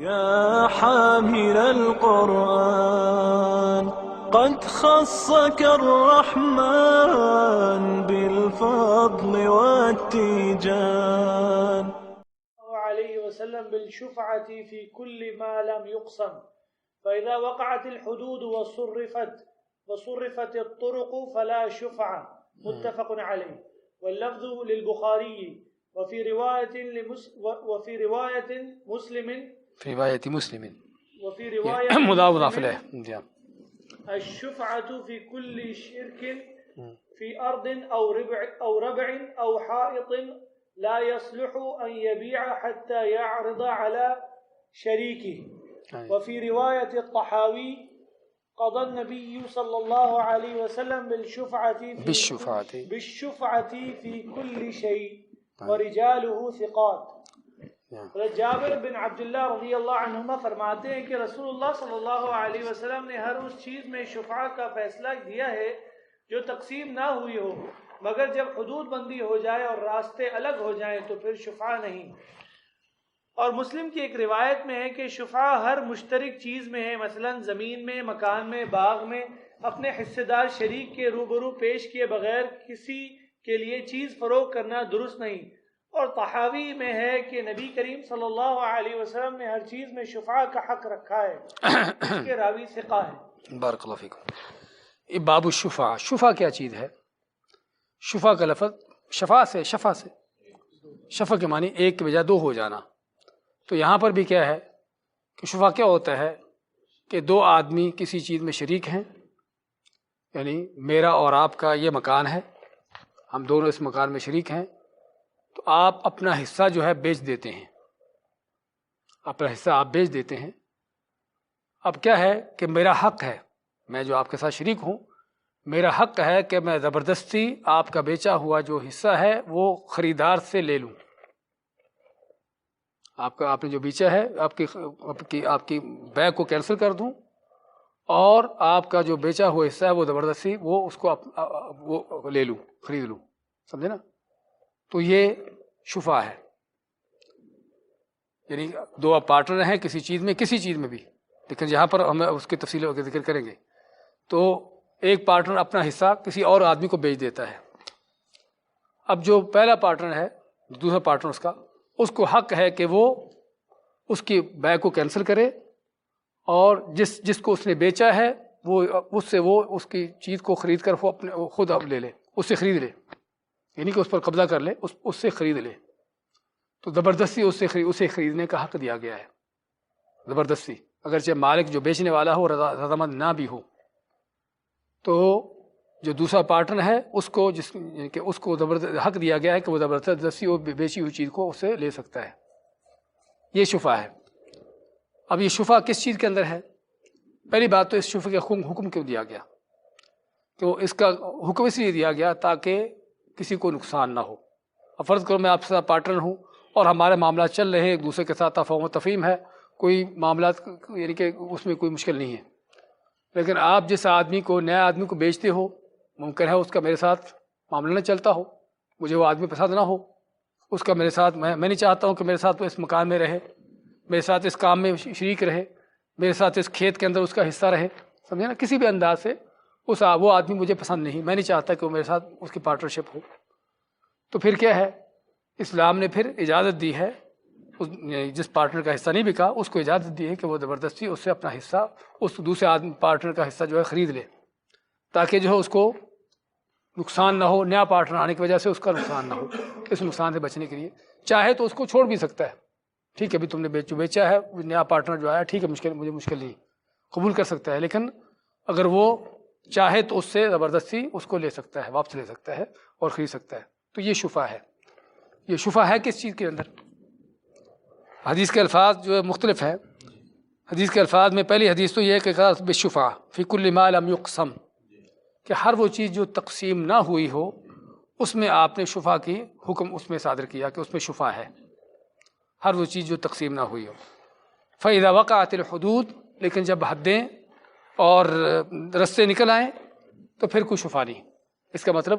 يا حامل القرآن قد خصك الرحمن بالفضل والتيجان عليه وسلم بالشفعة في كل ما لم يقسم، فإذا وقعت الحدود وصرفت الطرق فلا شفعة. متفق عليه. واللفظ للبخاري وفي رواية مسلم مضاف إليه. الشفعة في كل شرك في أرض أو ربع أو حائط لا يصلح أن يبيع حتى يعرض على شريكه. وفي رواية الطحاوي قضى النبي صلى الله عليه وسلم بالشفعة في كل شيء ورجاله ثقات. جابر بن عبداللہ رضی اللہ عنہما فرماتے ہیں کہ رسول اللہ صلی اللہ علیہ وسلم نے ہر اس چیز میں شفعہ کا فیصلہ دیا ہے جو تقسیم نہ ہوئی ہو، مگر جب حدود بندی ہو جائے اور راستے الگ ہو جائیں تو پھر شفعہ نہیں۔ اور مسلم کی ایک روایت میں ہے کہ شفعہ ہر مشترک چیز میں ہے، مثلا زمین میں، مکان میں، باغ میں، اپنے حصے دار شریک کے روبرو پیش کیے بغیر کسی کے لیے چیز فروخت کرنا درست نہیں۔ اور طحاوی میں ہے کہ نبی کریم صلی اللہ علیہ وسلم نے ہر چیز میں شفعہ کا حق رکھا ہے، اس کے راوی ثقہ ہے۔ بارک اللہ فیکم۔ باب الشفعہ، شفعہ کیا چیز ہے؟ شفعہ کا لفظ شفع سے شفع کے معنی ایک کے بجائے دو ہو جانا۔ تو یہاں پر بھی کیا ہے کہ شفعہ کیا ہوتا ہے کہ دو آدمی کسی چیز میں شریک ہیں، یعنی میرا اور آپ کا یہ مکان ہے، ہم دونوں اس مکان میں شریک ہیں، تو آپ اپنا حصہ جو ہے بیچ دیتے ہیں، اپنا حصہ آپ بیچ دیتے ہیں۔ اب کیا ہے کہ میرا حق ہے، میں جو آپ کے ساتھ شریک ہوں، میرا حق ہے کہ میں زبردستی آپ کا بیچا ہوا جو حصہ ہے وہ خریدار سے لے لوں۔ آپ نے جو بیچا ہے آپ کی بیع کو کینسل کر دوں، اور آپ کا جو بیچا ہوا حصہ ہے وہ زبردستی وہ اس کو وہ لے لوں، خرید لوں، سمجھے نا؟ تو یہ شفعہ ہے، یعنی دو آپ پارٹنر ہیں کسی چیز میں بھی، لیکن یہاں پر ہم اس کی تفصیل کا ذکر کریں گے۔ تو ایک پارٹنر اپنا حصہ کسی اور آدمی کو بیچ دیتا ہے۔ اب جو پہلا پارٹنر ہے، دوسرا پارٹنر اس کو حق ہے کہ وہ اس کی بیع کو کینسل کرے، اور جس کو اس نے بیچا ہے وہ اس کی چیز کو خرید کر وہ خود لے لے، اس سے خرید لے، یعنی کہ اس پر قبضہ کر لے، اس سے خرید لے۔ تو زبردستی اسے خریدنے کا حق دیا گیا ہے، زبردستی، اگرچہ مالک جو بیچنے والا ہو رضامند نہ بھی ہو۔ تو جو دوسرا پارٹنر ہے اس کو حق دیا گیا ہے کہ وہ زبردستی وہ بیچی ہوئی چیز کو اس سے لے سکتا ہے۔ یہ شفعہ ہے۔ اب یہ شفعہ کس چیز کے اندر ہے؟ پہلی بات تو اس شفعہ کے حکم کیوں دیا گیا؟ تو اس کا حکم اس لیے دیا گیا تاکہ کسی کو نقصان نہ ہو۔ اب فرض کرو میں آپ کے ساتھ پارٹنر ہوں اور ہمارے معاملات چل رہے ہیں، ایک دوسرے کے ساتھ تفاہم و تفہیم ہے، کوئی معاملات یعنی کہ اس میں کوئی مشکل نہیں ہے، لیکن آپ جس آدمی کو، نیا آدمی کو بیچتے ہو، ممکن ہے اس کا میرے ساتھ معاملہ نہ چلتا ہو، مجھے وہ آدمی پسند نہ ہو، اس کا میرے ساتھ میں نہیں چاہتا ہوں کہ میرے ساتھ وہ اس مکان میں رہے، میرے ساتھ اس کام میں شریک رہے، میرے ساتھ اس کھیت کے اندر اس کا حصہ رہے، سمجھے نا؟ کسی بھی انداز سے وہ آدمی مجھے پسند نہیں، میں نہیں چاہتا کہ وہ میرے ساتھ اس کی پارٹنرشپ ہو۔ تو پھر کیا ہے، اسلام نے پھر اجازت دی ہے، جس پارٹنر کا حصہ نہیں بکا اس کو اجازت دی ہے کہ وہ زبردستی اس سے اپنا حصہ، اس دوسرے آدمی پارٹنر کا حصہ جو ہے خرید لے، تاکہ جو ہے اس کو نقصان نہ ہو، نیا پارٹنر آنے کی وجہ سے اس کا نقصان نہ ہو۔ اس نقصان سے بچنے کے لیے چاہے تو اس کو چھوڑ بھی سکتا ہے، ٹھیک ہے ابھی تم نے بیچا ہے، نیا پارٹنر جو آیا ٹھیک ہے، مجھے مشکل نہیں، قبول کر سکتا ہے، لیکن اگر وہ چاہے تو اس سے زبردستی اس کو لے سکتا ہے، واپس لے سکتا ہے اور خرید سکتا ہے۔ تو یہ شفعہ ہے۔ یہ شفعہ ہے کس چیز کے اندر؟ حدیث کے الفاظ جو ہے مختلف ہے۔ حدیث کے الفاظ میں پہلی حدیث تو یہ ہے کہ بالشفعہ فی کل ما لم یقسم، کہ ہر وہ چیز جو تقسیم نہ ہوئی ہو اس میں آپ نے شفعہ کی حکم اس میں صادر کیا کہ اس میں شفعہ ہے، ہر وہ چیز جو تقسیم نہ ہوئی ہو۔ فَإِذَا وَقَعَتِ الْحُدُودُ، لیکن جب حدیں اور رستے نکل آئیں تو پھر کوئی شفعہ نہیں، اس کا مطلب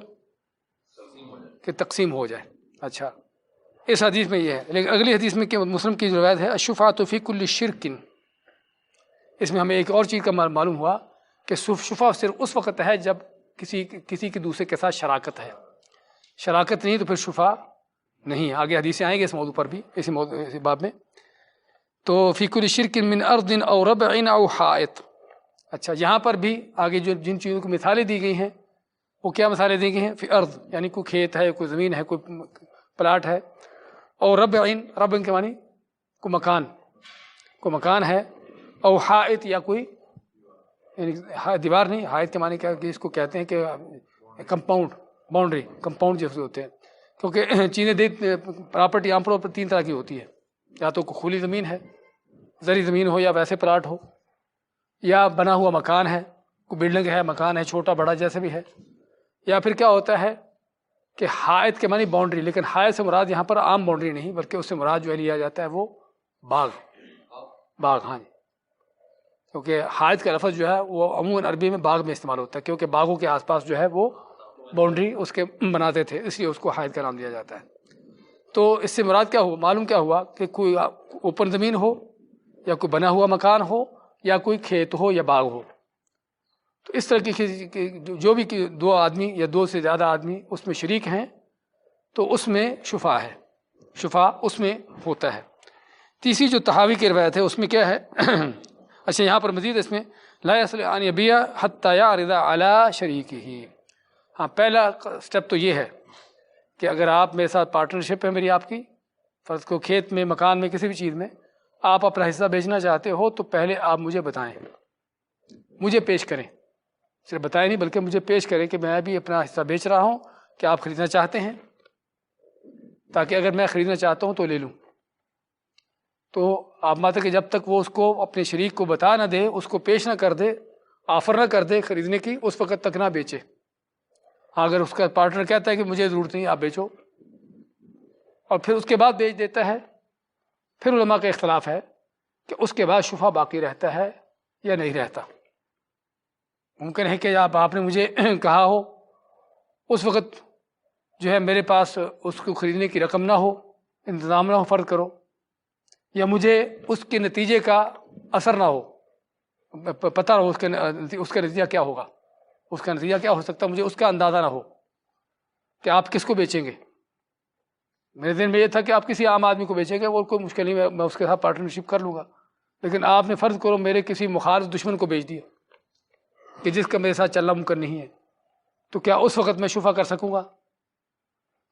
کہ تقسیم ہو جائے۔ اچھا، اس حدیث میں یہ ہے. لیکن اگلی حدیث میں کہ مسلم کی جو روایت ہے الشفاعۃ فی کل شرک، اس میں ہمیں ایک اور چیز کا معلوم ہوا کہ شفاء صرف اس وقت ہے جب کسی کے دوسرے کے ساتھ شراکت ہے. شراکت نہیں تو پھر شفاء نہیں ہے. آگے حدیثیں آئیں گے اس موضوع پر بھی، اسی باب میں. تو فی کل شرک من ارض او ربع او حائط. اچھا، یہاں پر بھی آگے جن چیزوں کی مثالیں دی گئی ہیں وہ کیا مثالیں دی گئی ہیں؟ فی ارض یعنی کوئی کھیت ہے، کوئی زمین ہے، کوئی پلاٹ ہے. اور ربع کے معنی کوئی مکان ہے. او حائط یا کوئی یعنی دیوار نہیں، حائط کے معنی کیا کہ اس کو کہتے ہیں کہ کمپاؤنڈ، باؤنڈری، کمپاؤنڈ جیسے ہوتے ہیں. کیونکہ چیزیں پراپرٹی عام طور پر 3 طرح کی ہوتی ہے. یا تو کوئی کھلی زمین ہے، زرعی زمین ہو، یا ویسے پلاٹ ہو، یا بنا ہوا مکان ہے، کوئی بلڈنگ ہے، مکان ہے، چھوٹا بڑا جیسے بھی ہے. یا پھر کیا ہوتا ہے کہ حائط کے معنی باؤنڈری، لیکن حائط سے مراد یہاں پر عام باؤنڈری نہیں بلکہ اس سے مراد جو ہے لیا جاتا ہے وہ باغ. ہاں جی، کیونکہ حائط کا لفظ جو ہے وہ عموماً عربی میں باغ میں استعمال ہوتا ہے، کیونکہ باغوں کے آس پاس جو ہے وہ باؤنڈری اس کے بناتے تھے، اس لیے اس کو حائط کا نام دیا جاتا ہے. تو اس سے مراد کیا ہوا، معلوم کیا ہوا کہ کوئی اوپن زمین ہو، یا کوئی بنا ہوا مکان ہو، یا کوئی کھیت ہو یا باغ ہو. تو اس طرح کی جو بھی 2 آدمی یا 2 سے زیادہ آدمی اس میں شریک ہیں تو اس میں شفاء ہے، شفاء اس میں ہوتا ہے. تیسری جو تحاوی کی روایت ہے اس میں کیا ہے اچھا یہاں پر مزید اس میں لا يصلح ان يبيع حتى يعرض على شريكه. ہاں، پہلا سٹیپ تو یہ ہے کہ اگر آپ میرے ساتھ پارٹنرشپ ہے میری آپ کی، فرض کو کھیت میں، مکان میں، کسی بھی چیز میں آپ اپنا حصہ بیچنا چاہتے ہو تو پہلے آپ مجھے بتائیں، مجھے پیش کریں. صرف بتائیں نہیں بلکہ مجھے پیش کریں کہ میں بھی اپنا حصہ بیچ رہا ہوں، کہ آپ خریدنا چاہتے ہیں، تاکہ اگر میں خریدنا چاہتا ہوں تو لے لوں. تو آپ ماتے کہ جب تک وہ اس کو اپنے شریک کو بتا نہ دے، اس کو پیش نہ کر دے، آفر نہ کر دے خریدنے کی، اس وقت تک نہ بیچے. ہاں، اگر اس کا پارٹنر کہتا ہے کہ مجھے ضرورت نہیں، آپ بیچو، اور پھر اس کے بعد بیچ دیتا ہے، پھر علماء کا اختلاف ہے کہ اس کے بعد شفاء باقی رہتا ہے یا نہیں رہتا. ممکن ہے کہ آپ نے مجھے کہا ہو اس وقت جو ہے میرے پاس اس کو خریدنے کی رقم نہ ہو، انتظام نہ ہو، فرض کرو، یا مجھے اس کے نتیجے کا اثر نہ ہو، پتہ نہ ہو اس کا نتیجہ کیا ہوگا، اس کا نتیجہ کیا ہو سکتا ہے، مجھے اس کا اندازہ نہ ہو کہ آپ کس کو بیچیں گے. میرے ذہن میں یہ تھا کہ آپ کسی عام آدمی کو بیچیں گے، وہ کوئی مشکل نہیں، میں اس کے ساتھ پارٹنرشپ کر لوں گا. لیکن آپ نے فرض کرو میرے کسی مخالف دشمن کو بیچ دیا کہ جس کا میرے ساتھ چلنا ممکن نہیں ہے، تو کیا اس وقت میں شفاء کر سکوں گا؟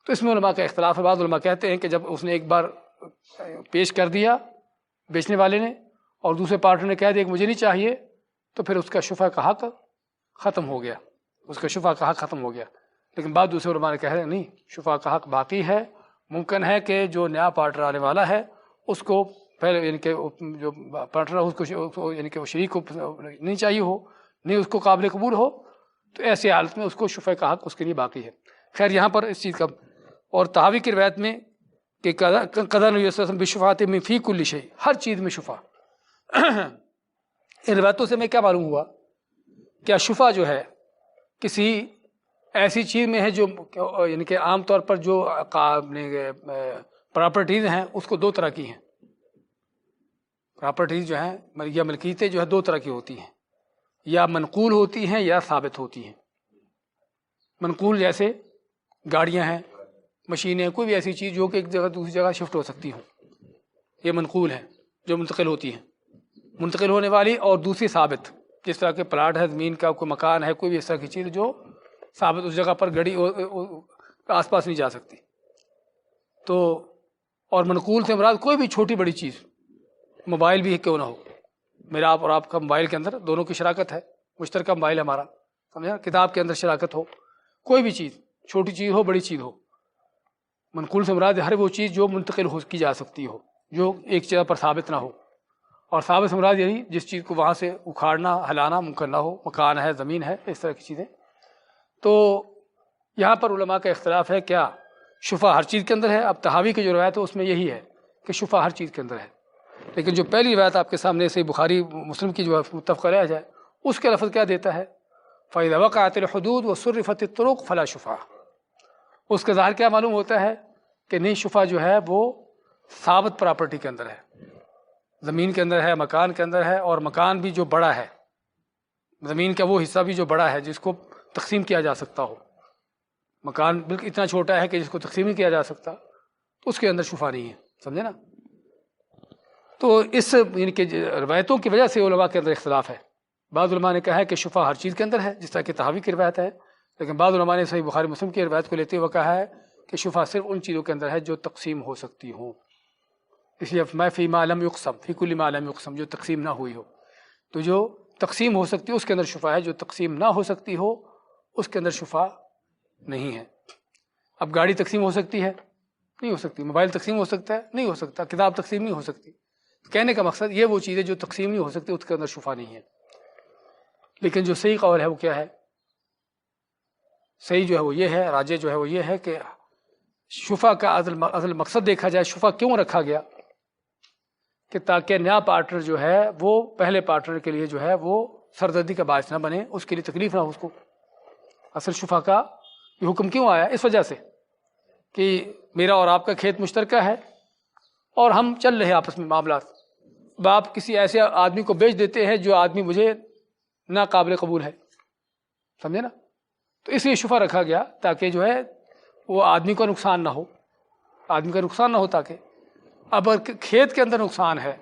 تو اس میں علماء کا اختلاف ہے. بعض علماء کہتے ہیں کہ جب اس نے ایک بار پیش کر دیا بیچنے والے نے، اور دوسرے پارٹنر نے کہہ دیا کہ مجھے نہیں چاہیے، تو پھر اس کا شفاء کا حق ختم ہو گیا، اس کا شفاء کا حق ختم ہو گیا. لیکن بعض دوسرے علماء نے کہہ رہے ہیں نہیں، شفاء کا حق باقی ہے. ممکن ہے کہ جو نیا پارٹنر آنے والا ہے اس کو پہلے یعنی کہ جو پارٹنر ہے اس کو یعنی کہ وہ شریک کو نہیں چاہیے ہو، نہیں اس کو قابل قبول ہو، تو ایسی حالت میں اس کو شفاء کا حق اس کے لیے باقی ہے. خیر یہاں پر اس چیز کا، اور تحاوی کی روایت میں کہ قضا نبی صلی اللہ علیہ وسلم بالشفاعۃ من فی کل شیء، ہر چیز میں شفاء. ان روایتوں سے میں کیا معلوم ہوا؟ کیا شفاء جو ہے کسی ایسی چیز میں ہے جو یعنی کہ عام طور پر جو پراپرٹیز ہیں اس کو 2 طرح کی ہیں. پراپرٹیز جو ہیں یا ملکیتیں جو ہے 2 طرح کی ہوتی ہیں، یا منقول ہوتی ہیں یا ثابت ہوتی ہیں. منقول جیسے گاڑیاں ہیں، مشینیں، کوئی بھی ایسی چیز جو کہ ایک جگہ دوسری جگہ شفٹ ہو سکتی ہوں، یہ منقول ہیں جو منتقل ہوتی ہیں، منتقل ہونے والی. اور دوسری ثابت، جس طرح کے پلاٹ ہے، زمین کا کوئی مکان ہے، کوئی بھی اس طرح کی چیز جو ثابت اس جگہ پر گڑی آس پاس نہیں جا سکتی. تو اور منقول سے مراد کوئی بھی چھوٹی بڑی چیز، موبائل بھی کیوں نہ ہو، میرا آپ اور آپ کا موبائل کے اندر دونوں کی شراکت ہے، مشترکہ موبائل ہے ہمارا، سمجھا، کتاب کے اندر شراکت ہو، کوئی بھی چیز، چھوٹی چیز ہو بڑی چیز ہو. منقول سے مراد ہر وہ چیز جو منتقل ہو کی جا سکتی ہو، جو ایک جگہ پر ثابت نہ ہو. اور ثابت سے مراد یہی جس چیز کو وہاں سے اکھاڑنا ہلانا ممکن نہ ہو، مکان ہے، زمین ہے، اس طرح کی چیزیں. تو یہاں پر علماء کا اختلاف ہے کیا شفاء ہر چیز کے اندر ہے؟ اب تحاوی کی جو روایت ہے اس میں یہی ہے کہ شفاء ہر چیز کے اندر ہے. لیکن جو پہلی روایت آپ کے سامنے سے بخاری مسلم کی جو ہے متفق علیہ جائے، اس کا لفظ کیا دیتا ہے؟ فَإِذَا وَقَعَتِ الْحُدُودُ وَصُرِّفَتِ الطُّرُقُ فَلَا شُفَاءَ. اس کا ظاہر کیا معلوم ہوتا ہے کہ نہیں شفا جو ہے وہ ثابت پراپرٹی کے اندر ہے، زمین کے اندر ہے، مکان کے اندر ہے، اور مکان بھی جو بڑا ہے، زمین کا وہ حصہ بھی جو بڑا ہے جس کو تقسیم کیا جا سکتا ہو، مکان بالکل اتنا چھوٹا ہے کہ جس کو تقسیم نہیں کیا جا سکتا، تو اس کے اندر شفا نہیں ہے، سمجھے نا؟ تو اس یعنی کہ روایتوں کی وجہ سے علماء کے اندر اختلاف ہے. بعض علماء نے کہا ہے کہ شفا ہر چیز کے اندر ہے، جس طرح کہ تحاوی کی روایت ہے، لیکن بعض علماء نے صحیح بخاری مسلم کی روایت کو لیتے ہوئے کہا ہے کہ شفا صرف ان چیزوں کے اندر ہے جو تقسیم ہو سکتی ہوں. اس لیے میں فی ما لم یقسم، فی کل ما لم یقسم، جو تقسیم نہ ہوئی ہو. تو جو تقسیم ہو سکتی ہے اس کے اندر شفا ہے، جو تقسیم نہ ہو سکتی ہو اس کے اندر شفا نہیں ہے. اب گاڑی تقسیم ہو سکتی ہے؟ نہیں ہو سکتی. موبائل تقسیم ہو سکتا ہے؟ نہیں ہو سکتا. کتاب تقسیم نہیں ہو سکتی. کہنے کا مقصد یہ وہ چیزیں جو تقسیم نہیں ہو سکتی اس کے اندر شفا نہیں ہے. لیکن جو صحیح قول ہے وہ کیا ہے؟ صحیح جو ہے وہ یہ ہے، راجح جو ہے وہ یہ ہے کہ شفا کا اصل مقصد دیکھا جائے، شفا کیوں رکھا گیا؟ کہ تاکہ نیا پارٹنر جو ہے وہ پہلے پارٹنر کے لیے جو ہے وہ سردردی کا باعث نہ بنے، اس کے لیے تکلیف نہ ہو اس کو. اصل شفا کا یہ حکم کیوں آیا؟ اس وجہ سے کہ میرا اور آپ کا کھیت مشترکہ ہے اور ہم چل رہے ہیں آپس میں معاملات. اب آپ کسی ایسے آدمی کو بیچ دیتے ہیں جو آدمی مجھے ناقابل قبول ہے، سمجھے نا؟ تو اس لیے شفا رکھا گیا تاکہ جو ہے وہ آدمی کو نقصان نہ ہو، آدمی کا نقصان نہ ہو. تاکہ اب کھیت کے اندر نقصان ہے،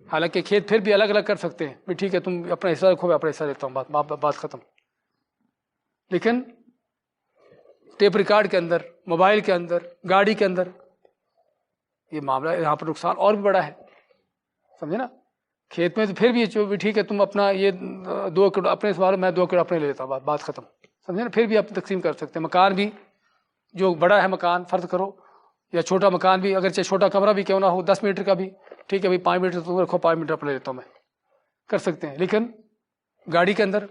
حالانکہ کھیت پھر بھی الگ الگ کر سکتے ہیں، بھی ٹھیک ہے تم اپنا حصہ رکھو میں اپنا حصہ دیتا ہوں، بات ختم. لیکن ٹیپ ریکارڈ کے اندر، موبائل کے اندر، گاڑی کے اندر یہ معاملہ، یہاں پر نقصان اور بھی بڑا ہے، سمجھے نا؟ کھیت میں تو پھر بھی ٹھیک ہے تم اپنا یہ 2 ایکڑ اپنے سوال، میں 2 ایکڑ اپنے لے لیتا ہوں، بات ختم، سمجھے نا؟ پھر بھی آپ تقسیم کر سکتے ہیں. مکان بھی جو بڑا ہے مکان فرض کرو، یا چھوٹا مکان بھی، اگرچہ چھوٹا کمرہ بھی کیوں نہ ہو 10 میٹر کا بھی، ٹھیک ہے بھائی 5 میٹر تم رکھو، 5 میٹر اپنے لیتا ہوں میں، کر سکتے ہیں. لیکن گاڑی کے اندر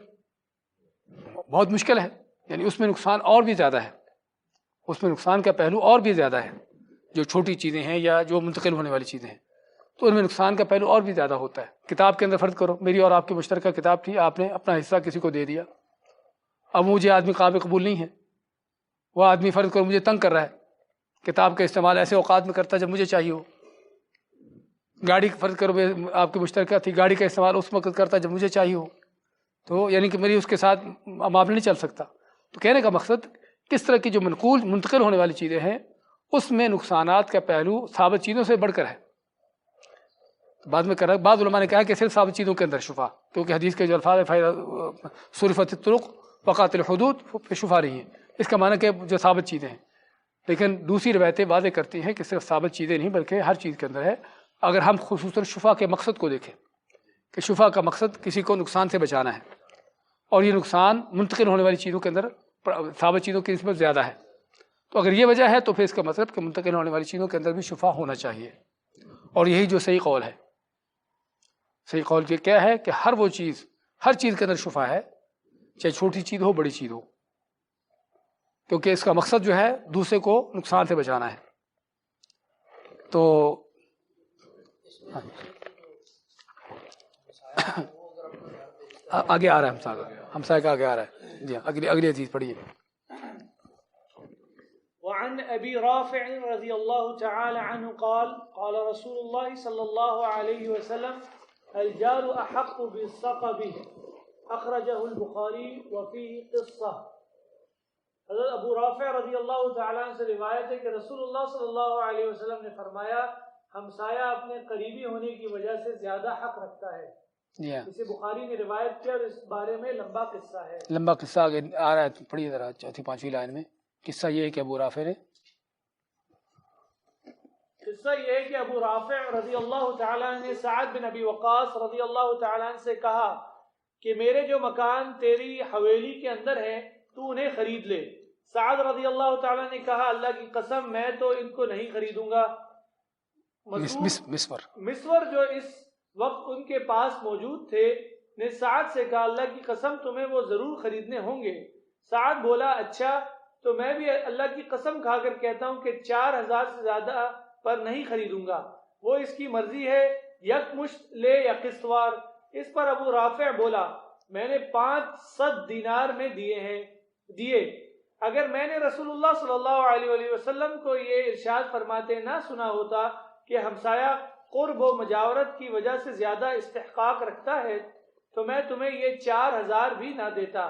بہت مشکل ہے، یعنی اس میں نقصان اور بھی زیادہ ہے، اس میں نقصان کا پہلو اور بھی زیادہ ہے. جو چھوٹی چیزیں ہیں یا جو منتقل ہونے والی چیزیں ہیں تو ان میں نقصان کا پہلو اور بھی زیادہ ہوتا ہے. کتاب کے اندر فرض کرو میری اور آپ کی مشترکہ کتاب تھی، آپ نے اپنا حصہ کسی کو دے دیا، اب مجھے آدمی قابل قبول نہیں ہے، وہ آدمی فرض کرو مجھے تنگ کر رہا ہے، کتاب کا استعمال ایسے اوقات میں کرتا ہے جب مجھے چاہیے ہو. گاڑی فرض کرو آپ کی مشترکہ تھی، گاڑی کا استعمال اس وقت کرتا ہے جب مجھے چاہیے ہو، تو یعنی کہ میری اس کے ساتھ معاملہ نہیں چل سکتا. تو کہنے کا مقصد کس طرح کی جو منتقل ہونے والی چیزیں ہیں اس میں نقصانات کا پہلو ثابت چیزوں سے بڑھ کر ہے. بعد میں بعض علماء نے کہا کہ صرف ثابت چیزوں کے اندر شفا، کیونکہ حدیث کے جو الفاظ صرفت الطرق وقعت الحدود پہ شفا نہیں ہے، اس کا معنی کہ جو ثابت چیزیں ہیں. لیکن دوسری روایتیں واضح کرتی ہیں کہ صرف ثابت چیزیں نہیں بلکہ ہر چیز کے اندر ہے. اگر ہم خصوصاً شفا کے مقصد کو دیکھیں کہ شفا کا مقصد کسی کو نقصان سے بچانا ہے، اور یہ نقصان منتقل ہونے والی چیزوں کے اندر ثابت چیزوں کی نسبت زیادہ ہے، تو اگر یہ وجہ ہے تو پھر اس کا مطلب کہ منتقل ہونے والی چیزوں کے اندر بھی شفا ہونا چاہیے. اور یہی جو صحیح قول ہے، صحیح قول یہ کیا ہے کہ ہر وہ چیز، ہر چیز کے اندر شفا ہے، چاہے چھوٹی چیز ہو بڑی چیز ہو، کیونکہ اس کا مقصد جو ہے دوسرے کو نقصان سے بچانا ہے. تو آگے آ رہا ہے ہمسایہ کا آگے آ رہا ہے. جی ہاں، اگلی حدیث پڑھیے. وعن ابي رافع رضي الله تعالى عنه قال قال رسول الله صلى الله عليه وسلم الجار احق بالصقب اخرجه البخاري وفيه قصه. حضرت ابو رافع رضی اللہ تعالیٰ عنہ سے روایت ہے کہ رسول اللہ صلی اللہ علیہ وسلم نے فرمایا ہمسایہ اپنے قریبی ہونے کی وجہ سے زیادہ حق رکھتا ہے. اسے بخاری نے روایت کیا اور اس بارے میں لمبا قصہ ہے. لمبا قصہ آگے آ رہا ہے، پڑھیے ذرا 4-5 لائن میں. قصہ یہ ہے کہ ابو رافع نے، قصہ یہ ہے کہ ابو رافع رضی اللہ تعالیٰ عنہ نے سعد بن ابی وقاص رضی اللہ تعالیٰ عنہ سے کہا کہ میرے جو مکان تیری حویلی کے اندر ہے تو انہیں خرید لے. سعد رضی اللہ تعالیٰ نے کہا اللہ کی قسم میں تو ان کو نہیں خریدوں گا. مسور جو اس وقت ان کے پاس موجود تھے نے سعد سے کہا اللہ کی قسم تمہیں وہ ضرور خریدنے ہوں گے. سعد بولا اچھا تو میں بھی اللہ کی قسم کھا کر کہتا ہوں کہ 4000 سے زیادہ پر نہیں خریدوں گا، وہ اس کی مرضی ہے، یک مشت لے یا قسطوار. اس پر ابو رافع بولا میں نے 500 دینار میں دیے. اگر میں نے رسول اللہ صلی اللہ علیہ وآلہ وسلم کو یہ ارشاد فرماتے نہ سنا ہوتا کہ ہمسایہ قرب و مجاورت کی وجہ سے زیادہ استحقاق رکھتا ہے تو میں تمہیں یہ 4000 بھی نہ دیتا،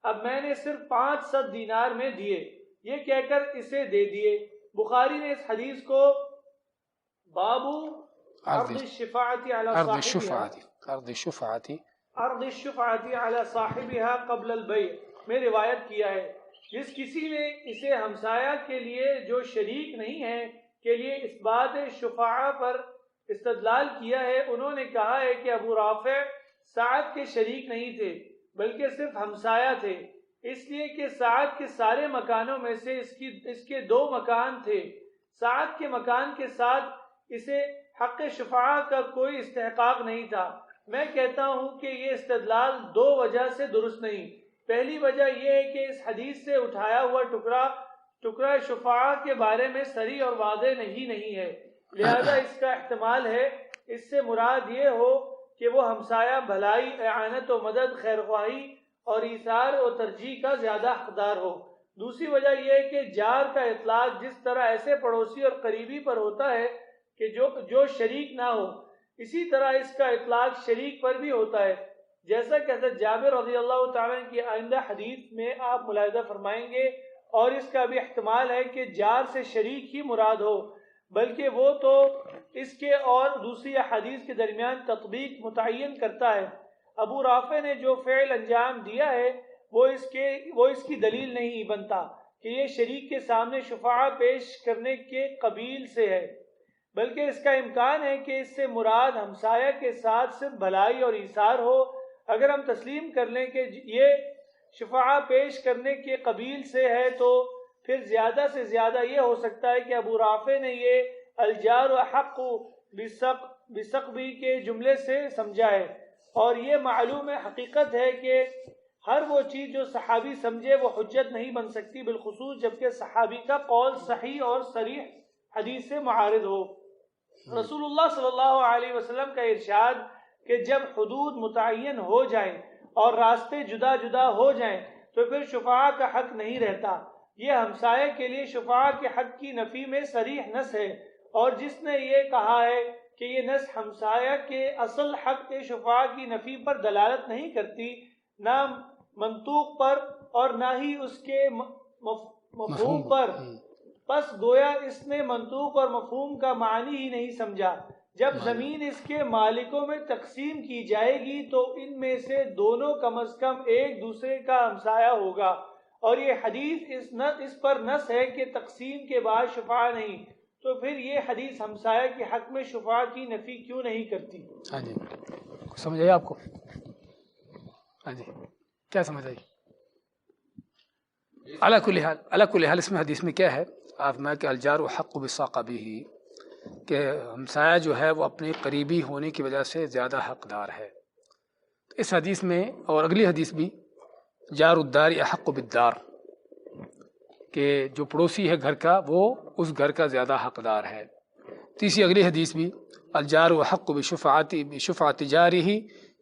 اب میں نے صرف 500 دینار میں دیے، یہ کہہ کر اسے دے دیے۔ بخاری نے اس حدیث کو بابو عرض الشفاعت علی صاحبها قبل البیع میں روایت کیا ہے۔ جس کسی نے اسے ہمسایہ کے لیے جو شریک نہیں ہے کے لیے اس بات شفاعہ پر استدلال کیا ہے، انہوں نے کہا ہے کہ ابو رافع سعد کے شریک نہیں تھے بلکہ صرف ہمسایہ تھے، اس لیے کہ سعد کے سارے مکانوں میں سے اس کے 2 مکان تھے۔ سعد کے مکان کے ساتھ اسے حق شفاعہ کا کوئی استحقاق نہیں تھا۔ میں کہتا ہوں کہ یہ استدلال 2 وجہ سے درست نہیں۔ پہلی وجہ یہ ہے کہ اس حدیث سے اٹھایا ہوا ٹکڑا شفاعہ کے بارے میں صریح اور واضح نہیں ہے، لہذا اس کا احتمال ہے اس سے مراد یہ ہو کہ وہ ہمسایہ بھلائی، اعانت و مدد، خیر خواہی اور ایثار و ترجیح کا زیادہ حقدار ہو۔ دوسری وجہ یہ ہے کہ جار کا اطلاق جس طرح ایسے پڑوسی اور قریبی پر ہوتا ہے کہ جو شریک نہ ہو، اسی طرح اس کا اطلاق شریک پر بھی ہوتا ہے، جیسا کہ حضرت جابر رضی اللہ تعالیٰ کی آئندہ حدیث میں آپ ملاحظہ فرمائیں گے، اور اس کا بھی احتمال ہے کہ جار سے شریک ہی مراد ہو، بلکہ وہ تو اس کے اور دوسری حدیث کے درمیان تطبیق متعین کرتا ہے۔ ابو رافع نے جو فعل انجام دیا ہے وہ اس کی دلیل نہیں بنتا کہ یہ شریک کے سامنے شفاعہ پیش کرنے کے قبیل سے ہے، بلکہ اس کا امکان ہے کہ اس سے مراد ہمسایہ کے ساتھ صرف بھلائی اور ایثار ہو۔ اگر ہم تسلیم کر لیں کہ یہ شفاعہ پیش کرنے کے قبیل سے ہے تو پھر زیادہ سے زیادہ یہ ہو سکتا ہے کہ ابو رافع نے یہ الجار حق بسقبی کے جملے سے سمجھا ہے، اور یہ معلوم حقیقت ہے کہ ہر وہ چیز جو صحابی سمجھے وہ حجت نہیں بن سکتی، بالخصوص جبکہ صحابی کا قول صحیح اور صریح حدیث سے معارض ہو۔ رسول اللہ صلی اللہ علیہ وسلم کا ارشاد کہ جب حدود متعین ہو جائیں اور راستے جدا جدا ہو جائیں تو پھر شفاعہ کا حق نہیں رہتا، یہ ہمسائے کے لیے شفاعہ کے حق کی نفی میں صریح نص ہے، اور جس نے یہ کہا ہے کہ یہ نص ہمسایہ کے اصل حق کے شفاعہ کی نفی پر دلالت نہیں کرتی، نہ منطوق پر اور نہ ہی اس کے مفہوم پر، پس گویا اس نے منطوق اور مفہوم کا معنی ہی نہیں سمجھا۔ جب زمین اس کے مالکوں میں تقسیم کی جائے گی تو ان میں سے دونوں کم از کم ایک دوسرے کا ہمسایہ ہوگا، اور یہ حدیث اس پر نص ہے کہ تقسیم کے بعد شفاعہ نہیں، تو پھر یہ حدیث ہمسایہ کے حق میں شفاعہ کی نفی کیوں نہیں کرتی؟ ہاں جی، سمجھ آئی آپ کو؟ ہاں جی، کیا سمجھ آئی؟ علی کل حال اس میں حدیث میں کیا ہے؟ آپ میں کہ الجار و حق بساقبہ، کہ ہمسایہ جو ہے وہ اپنے قریبی ہونے کی وجہ سے زیادہ حقدار ہے۔ اس حدیث میں اور اگلی حدیث بھی جار الدار احق بالدار، کہ جو پڑوسی ہے گھر کا وہ اس گھر کا زیادہ حقدار ہے۔ تیسری اگلی حدیث بھی الجار احق بشفاعت جارہ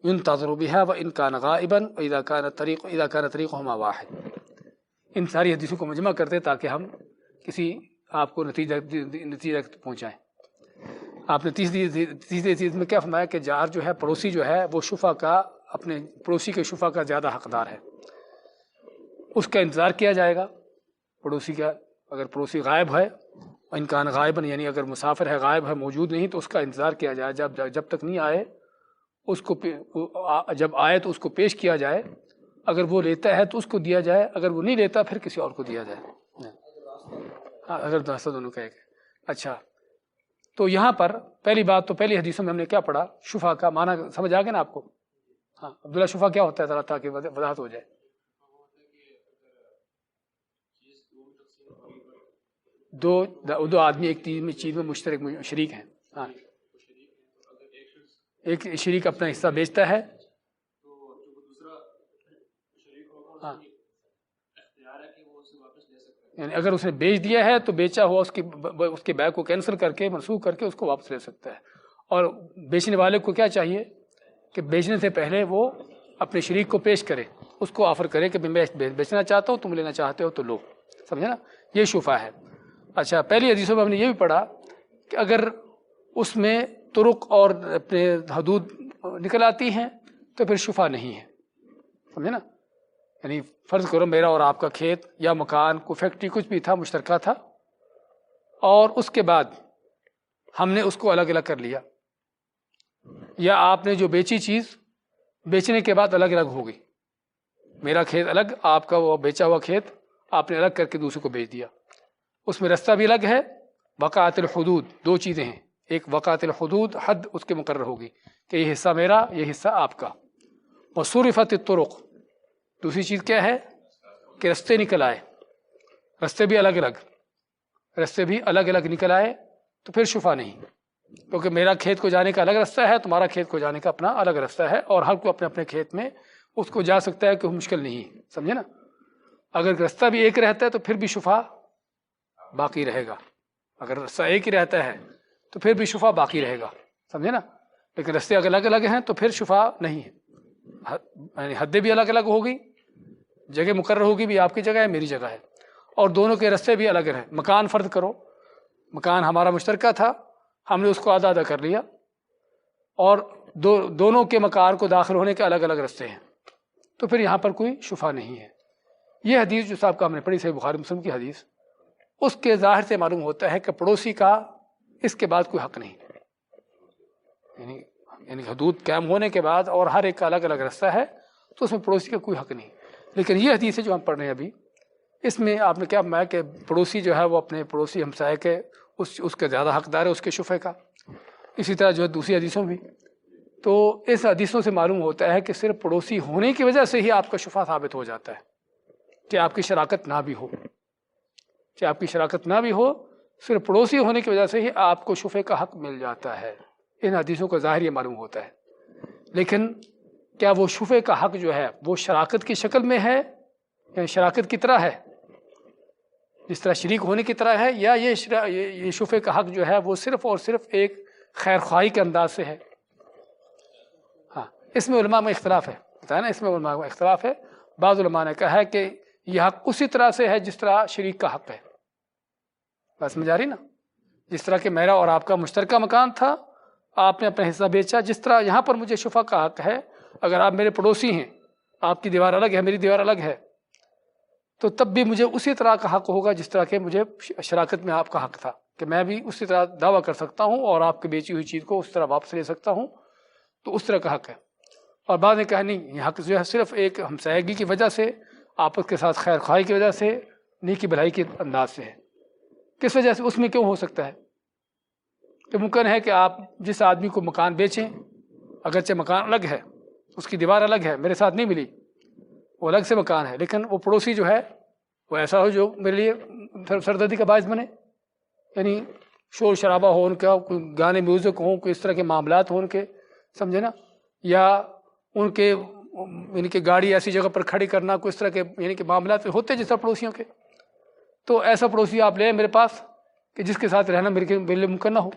ينتظر بها وان كان غائبا واذا كان طريقهما واحد۔ ان ساری حدیثوں کو مجمع کرتے تاکہ ہم کسی آپ کو نتیجہ پہنچائیں۔ آپ نے تیسری چیز میں کیا فرمایا کہ جار جو ہے، پڑوسی جو ہے، وہ شفا کا، اپنے پڑوسی کے شفا کا زیادہ حقدار ہے، اس کا انتظار کیا جائے گا پڑوسی کا۔ اگر پڑوسی غائب ہے، انکان غائباً یعنی اگر مسافر ہے، غائب ہے، موجود نہیں، تو اس کا انتظار کیا جائے، جب تک نہیں آئے اس کو، جب آئے تو اس کو پیش کیا جائے، اگر وہ لیتا ہے تو اس کو دیا جائے، اگر وہ نہیں لیتا پھر کسی اور کو دیا جائے، ہاں اگر راستہ دونوں کا ایک ہے۔ اچھا، تو یہاں پر پہلی بات تو پہلی حدیثوں میں ہم نے کیا پڑھا؟ شفا کا معنی سمجھ آ گیا نا آپ کو؟ ہاں عبداللہ، شفا کیا ہوتا ہے ذرا تاکہ وضاحت ہو جائے۔ دو آدمی ایک چیز میں مشترک شریک ہیں، ہاں، ایک شریک اپنا حصہ بیچتا ہے، ہاں، یعنی اگر اس نے بیچ دیا ہے تو بیچا ہوا اس کے بیع کو کینسل کر کے، منسوخ کر کے اس کو واپس لے سکتا ہے۔ اور بیچنے والے کو کیا چاہیے کہ بیچنے سے پہلے وہ اپنے شریک کو پیش کرے، اس کو آفر کرے کہ میں بیچنا چاہتا ہوں، تم لینا چاہتے ہو تو لو، سمجھے نا، یہ شفا ہے۔ اچھا، پہلی حدیثوں میں ہم نے یہ بھی پڑھا کہ اگر اس میں طرق اور اپنے حدود نکل آتی ہیں تو پھر شفا نہیں ہے، سمجھے نا۔ یعنی فرض کرو میرا اور آپ کا کھیت یا مکان، کوئی فیکٹری، کچھ بھی تھا، مشترکہ تھا، اور اس کے بعد ہم نے اس کو الگ الگ کر لیا، یا آپ نے جو بیچی چیز بیچنے کے بعد الگ الگ ہو گئی، میرا کھیت الگ، آپ کا وہ بیچا ہوا کھیت آپ نے الگ کر کے دوسرے کو بیچ دیا، اس میں رستہ بھی الگ ہے۔ وقعت الحدود، دو چیزیں ہیں، ایک وقعت الحدود، حد اس کے مقرر ہوگی کہ یہ حصہ میرا، یہ حصہ آپ کا۔ وصرفت الطرق، دوسری چیز کیا ہے کہ رستے نکل آئے، رستے بھی الگ الگ نکل آئے تو پھر شفا نہیں، کیونکہ میرا کھیت کو جانے کا الگ رستہ ہے، تمہارا کھیت کو جانے کا اپنا الگ رستہ ہے، اور ہر کوئی اپنے اپنے کھیت میں اس کو جا سکتا ہے، کوئی مشکل نہیں ہے، سمجھے نا۔ اگر رستہ بھی ایک رہتا ہے تو پھر بھی شفا باقی رہے گا، اگر رستہ ایک ہی رہتا ہے تو پھر بھی شفا باقی رہے گا، سمجھے نا۔ لیکن رستے اگر الگ الگ ہیں تو پھر شفا نہیں ہے، یعنی حدیں بھی الگ الگ ہوگی، جگہ مقرر ہوگی بھی آپ کی جگہ ہے، میری جگہ ہے، اور دونوں کے رستے بھی الگ ہیں۔ مکان فرض کرو، مکان ہمارا مشترکہ تھا، ہم نے اس کو آدھا کر لیا، اور دونوں کے مکان کو داخل ہونے کے الگ الگ رستے ہیں، تو پھر یہاں پر کوئی شفا نہیں ہے۔ یہ حدیث جو صاحب کا ہم نے پڑھی، صحیح بخاری مسلم کی حدیث، اس کے ظاہر سے معلوم ہوتا ہے کہ پڑوسی کا اس کے بعد کوئی حق نہیں، یعنی حدود قائم ہونے کے بعد اور ہر ایک کا الگ الگ رستہ ہے تو اس میں پڑوسی کا کوئی حق نہیں۔ لیکن یہ حدیث ہے جو ہم پڑھ رہے ہیں ابھی، اس میں آپ نے کیا میں کہ پڑوسی جو ہے وہ اپنے پڑوسی ہمسائے کے اس کا زیادہ حقدار ہے اس کے شفے کا، اسی طرح جو ہے دوسری حدیثوں بھی۔ تو اس حدیثوں سے معلوم ہوتا ہے کہ صرف پڑوسی ہونے کی وجہ سے ہی آپ کا شفا ثابت ہو جاتا ہے، کہ آپ کی شراکت نہ بھی ہو، صرف پڑوسی ہونے کی وجہ سے ہی آپ کو شفے کا حق مل جاتا ہے۔ ان حدیثوں کا ظاہر یہ معلوم ہوتا ہے۔ لیکن کیا وہ شفے کا حق جو ہے وہ شراکت کی شکل میں ہے، یعنی شراکت کی طرح ہے، جس طرح شریک ہونے کی طرح ہے، یا یہ شفے کا حق جو ہے وہ صرف اور صرف ایک خیر خواہی کے انداز سے ہے؟ ہاں، اس میں علماء میں اختلاف ہے، بتایا نا، اس میں علماء میں اختلاف ہے۔ بعض علماء نے کہا ہے کہ یہ حق اسی طرح سے ہے جس طرح شریک کا حق ہے، بس سمجھ آ رہی نا، جس طرح کہ میرا اور آپ کا مشترکہ مکان تھا، آپ نے اپنا حصہ بیچا، جس طرح یہاں پر مجھے شفا کا حق ہے، اگر آپ میرے پڑوسی ہیں، آپ کی دیوار الگ ہے، میری دیوار الگ ہے، تو تب بھی مجھے اسی طرح کا حق ہوگا جس طرح کہ مجھے شراکت میں آپ کا حق تھا، کہ میں بھی اسی طرح دعویٰ کر سکتا ہوں اور آپ کی بیچی ہوئی چیز کو اس طرح واپس لے سکتا ہوں، تو اس طرح کا حق ہے۔ اور بعد نے کہا نہیں، یہ حق جو ہے صرف ایک ہمسایگی کی وجہ سے، آپس کے ساتھ خیر خواہی کی وجہ سے، نیکی بھلائی کے انداز سے ہے۔ کس وجہ سے؟ اس میں کیوں ہو سکتا ہے کہ ممکن ہے کہ آپ جس آدمی کو مکان بیچیں، اگرچہ مکان الگ ہے، اس کی دیوار الگ ہے، میرے ساتھ نہیں ملی، وہ الگ سے مکان ہے، لیکن وہ پڑوسی جو ہے وہ ایسا ہو جو میرے لیے سردردی کا باعث بنے، یعنی شور شرابہ ہو ان کا، کوئی گانے میوزک ہوں، کوئی اس طرح کے معاملات ہوں ان کے، سمجھے نا، یا ان کے یعنی کہ گاڑی ایسی جگہ پر کھڑی کرنا، کوئی اس طرح کے یعنی کہ معاملات ہوتے جس طرح پڑوسیوں کے، تو ایسا پڑوسی آپ لیں میرے پاس کہ جس کے ساتھ رہنا میرے لیے ممکن نہ ہو،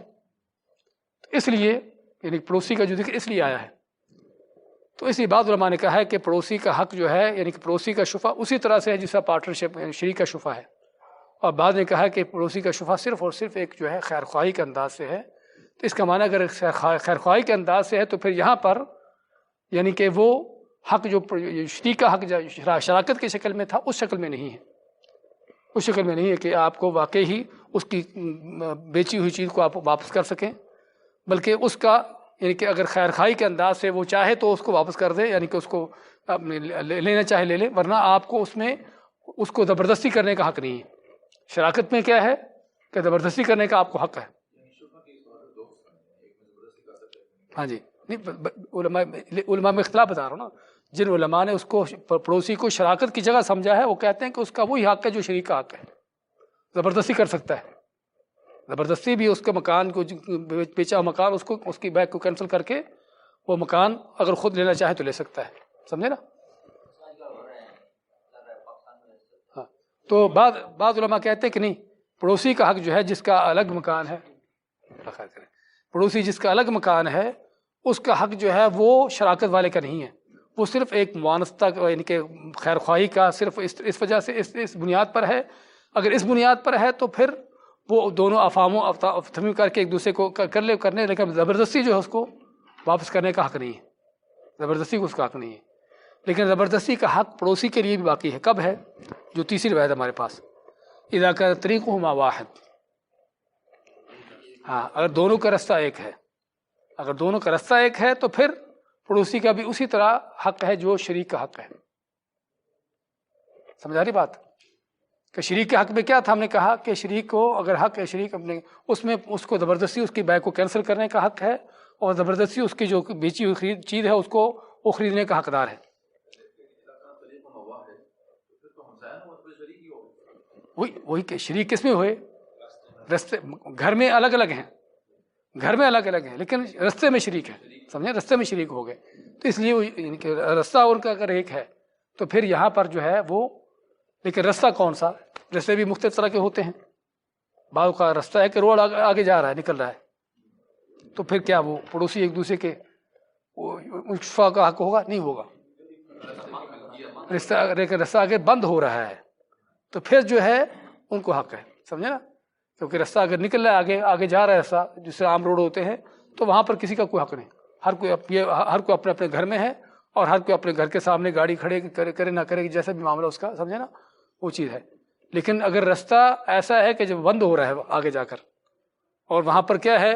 اس لیے یعنی پڑوسی کا جو ذکر اس لیے آیا ہے۔ تو اس لیے بعض علماء نے کہا ہے کہ پڑوسی کا حق جو ہے، یعنی کہ پڑوسی کا شفا اسی طرح سے ہے جس طرح پارٹنرشپ یعنی شریک کا شفا ہے، اور بعض نے کہا ہے کہ پڑوسی کا شفا صرف اور صرف ایک جو ہے خیر خواہی کے انداز سے ہے۔ تو اس کا معنی اگر خیر خواہی کے انداز سے ہے تو پھر یہاں پر یعنی کہ وہ حق جو شریک کا حق جو شراکت کی شکل میں تھا اس شکل میں نہیں ہے، اس شکل میں نہیں ہے کہ آپ کو واقعی ہی اس کی بیچی ہوئی چیز کو آپ واپس کر سکیں، بلکہ اس کا یعنی کہ اگر خیر خواہی کے انداز سے وہ چاہے تو اس کو واپس کر دے، یعنی کہ اس کو لینا چاہے لے لے، ورنہ آپ کو اس میں اس کو زبردستی کرنے کا حق نہیں ہے۔ شراکت میں کیا ہے کہ زبردستی کرنے کا آپ کو حق ہے۔ ہاں جی، نہیں علماء میں اختلاف بتا رہا ہوں نا، جن علماء نے اس کو پڑوسی کو شراکت کی جگہ سمجھا ہے وہ کہتے ہیں کہ اس کا وہی حق ہے جو شریک کا حق ہے، زبردستی کر سکتا ہے، زبردستی بھی اس کے مکان کو بیچا مکان اس کی بیک کو کینسل کر کے وہ مکان اگر خود لینا چاہے تو لے سکتا ہے، سمجھے نا۔ ہاں، تو بعض علماء کہتے ہیں کہ نہیں، پڑوسی کا حق جو ہے جس کا الگ مکان ہے، پڑوسی جس کا الگ مکان ہے اس کا حق جو ہے وہ شراکت والے کا نہیں ہے، وہ صرف ایک معاونستہ یعنی کہ خیر خواہی کا صرف اس وجہ سے اس بنیاد پر ہے. اگر اس بنیاد پر ہے تو پھر وہ دونوں افہام و تفہیم کر کے ایک دوسرے کو کرنے لیکن زبردستی جو ہے اس کو واپس کرنے کا حق نہیں ہے. زبردستی کو اس کا حق نہیں ہے. لیکن زبردستی کا حق پڑوسی کے لیے بھی باقی ہے. کب ہے؟ جو تیسری روایت ہمارے پاس، اذا کان طریقہما واحد. ہاں، اگر دونوں کا رستہ ایک ہے، اگر دونوں کا رستہ ایک ہے تو پھر پڑوسی کا بھی اسی طرح حق ہے جو شریک کا حق ہے. سمجھا رہی بات؟ کہ شریک کے حق میں کیا تھا؟ ہم نے کہا کہ شریک کو اگر حق ہے شریک اپنے اس میں اس کو زبردستی اس کی بیع کو کینسل کرنے کا حق ہے، اور زبردستی اس کی جو بیچی ہوئی چیز ہے اس کو وہ خریدنے کا حقدار ہے. وہی کہ شریک کس میں ہوئے؟ رستے. گھر میں الگ الگ ہیں، گھر میں الگ الگ ہیں لیکن رستے میں شریک ہیں. سمجھے؟ رستے میں شریک ہو گئے. تو اس لیے یعنی کہ رستہ ان کا اگر ایک ہے تو پھر یہاں پر جو ہے وہ، لیکن رستہ کون سا؟ رستے بھی مختلف طرح کے ہوتے ہیں. بعض کا رستہ ہے کہ روڈ آگے جا رہا ہے، نکل رہا ہے، تو پھر کیا وہ پڑوسی ایک دوسرے کے شفا کا حق ہوگا؟ نہیں ہوگا. رستہ اگر بند ہو رہا ہے تو پھر جو ہے ان کو حق ہے. سمجھے نا؟ کیونکہ رستہ اگر نکل رہا ہے آگے جا رہا ہے رستہ جس سے عام روڈ ہوتے ہیں، تو وہاں پر کسی کا کوئی حق نہیں. ہر کوئی اپنے اپنے گھر میں ہے، اور ہر کوئی اپنے گھر کے سامنے گاڑی کھڑے کرے نہ کرے جیسا بھی معاملہ اس کا، سمجھے نا، وہ چیز ہے. لیکن اگر رستہ ایسا ہے کہ جب بند ہو رہا ہے آگے جا کر، اور وہاں پر کیا ہے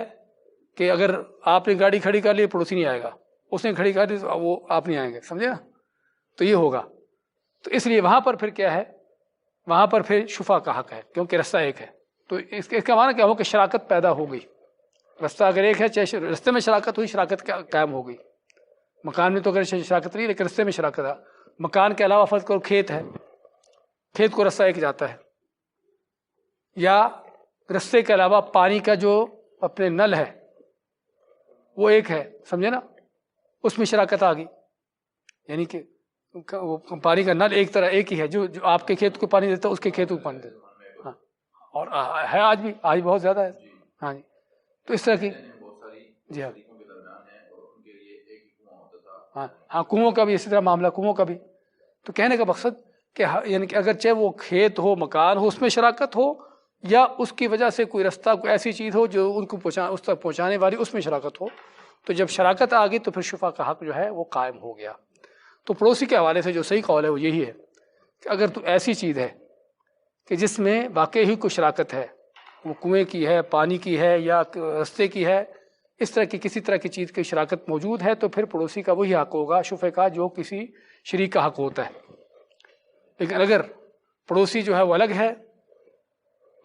کہ اگر آپ نے گاڑی کھڑی کر لی پڑوسی نہیں آئے گا، اس نے کھڑی کر لی وہ آپ نہیں آئیں گے. سمجھے نا؟ تو یہ ہوگا. تو اس لیے وہاں پر پھر کیا ہے؟ وہاں پر پھر شفا کا حق ہے کیونکہ رستہ ایک ہے. تو اس کا معنی کیا ہو کہ شراکت پیدا ہو گئی. رستہ اگر ایک ہے، چاہے رستے میں شراکت ہوئی، شراکت قائم ہو گئی. مکان میں تو اگر شراکت نہیں، لیکن رستے میں شراکت ہے. مکان کے علاوہ فرض کرو کھیت ہے، کھیت کو رستہ ایک جاتا ہے، یا رستے کے علاوہ پانی کا جو اپنے نل ہے وہ ایک ہے. سمجھے نا؟ اس میں شراکت آ گئی. یعنی کہ وہ پانی کا نل ایک ہی ہے، جو آپ کے کھیت کو پانی دیتا ہے اس کے کھیت کو پانی دیتا ہے. ہاں، اور ہے آج بھی بہت زیادہ ہے. ہاں جی. تو اس طرح کی جی ہاں کنووں کا بھی اسی طرح معاملہ، کنووں کا بھی. تو کہنے کا مقصد کہ یعنی کہ اگر چاہے وہ کھیت ہو، مکان ہو، اس میں شراکت ہو، یا اس کی وجہ سے کوئی رستہ کوئی ایسی چیز ہو جو ان کو اس تک پہنچانے والی، اس میں شراکت ہو، تو جب شراکت آ گئی تو پھر شفا کا حق جو ہے وہ قائم ہو گیا. تو پڑوسی کے حوالے سے جو صحیح قول ہے وہ یہی ہے کہ اگر تو ایسی چیز ہے کہ جس میں واقعی ہی کوئی شراکت ہے، وہ کنویں کی ہے، پانی کی ہے، یا رستے کی ہے، اس طرح کی کسی طرح کی چیز کی شراکت موجود ہے، تو پھر پڑوسی کا وہی حق ہوگا شفے کا جو کسی شریک کا حق ہوتا ہے. لیکن اگر پڑوسی جو ہے وہ الگ ہے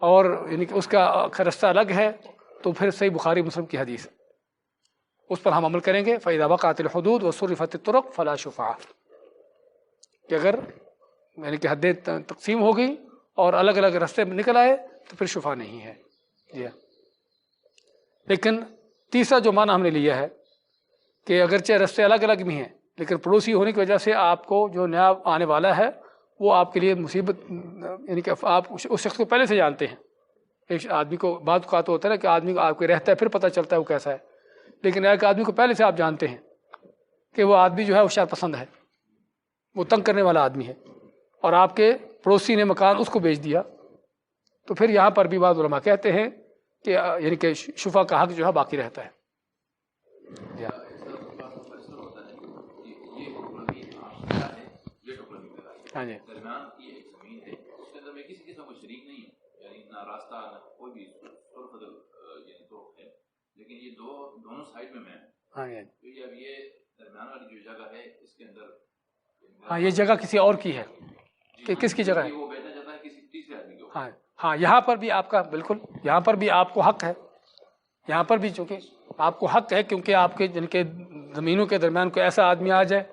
اور یعنی کہ اس کا رستہ الگ ہے، تو پھر صحیح بخاری مسلم کی حدیث اس پر ہم عمل کریں گے. فَإِذَا وَقَعَتِ الْحُدُودُ وَصُرِفَتِ الطُّرُقُ فَلَا شُفَعَةَ، کہ اگر یعنی کہ حدیں تقسیم ہو گئی اور الگ الگ راستے میں نکل آئے تو پھر شفا نہیں ہے. جی. لیکن تیسرا جو معنی ہم نے لیا ہے کہ اگرچہ راستے الگ الگ بھی ہیں، لیکن پڑوسی ہونے کی وجہ سے آپ کو جو نیا آنے والا ہے وہ آپ کے لیے مصیبت، یعنی کہ آپ اس شخص کو پہلے سے جانتے ہیں. ایک آدمی کو بعض اوقات ہوتا ہے نا کہ آدمی کو آپ کو رہتا ہے پھر پتہ چلتا ہے وہ کیسا ہے، لیکن ایک آدمی کو پہلے سے آپ جانتے ہیں کہ وہ آدمی جو ہے وہ شر پسند ہے، وہ تنگ کرنے والا آدمی ہے، اور آپ کے پڑوسی نے مکان اس کو بیچ دیا، تو پھر یہاں پر بھی بعض علماء کہتے ہیں کہ یعنی کہ شفا کا حق جو ہے باقی رہتا ہے. ہاں جی. لیکن یہ دونوں سائڈ میں ہاں جی. اب یہ درمیان والی جو جگہ ہے اس کے اندر، ہاں یہ جگہ کسی اور کی ہے کہ کس کی جگہ ہے؟ وہ بیچنا چاہتا ہے کسی تیسرے آدمی کو. ہاں یہاں پر بھی آپ کا بالکل، یہاں پر بھی آپ کو حق ہے، یہاں پر بھی چونکہ آپ کو حق ہے کیونکہ آپ کے جن کے زمینوں کے درمیان کوئی ایسا آدمی آ جائے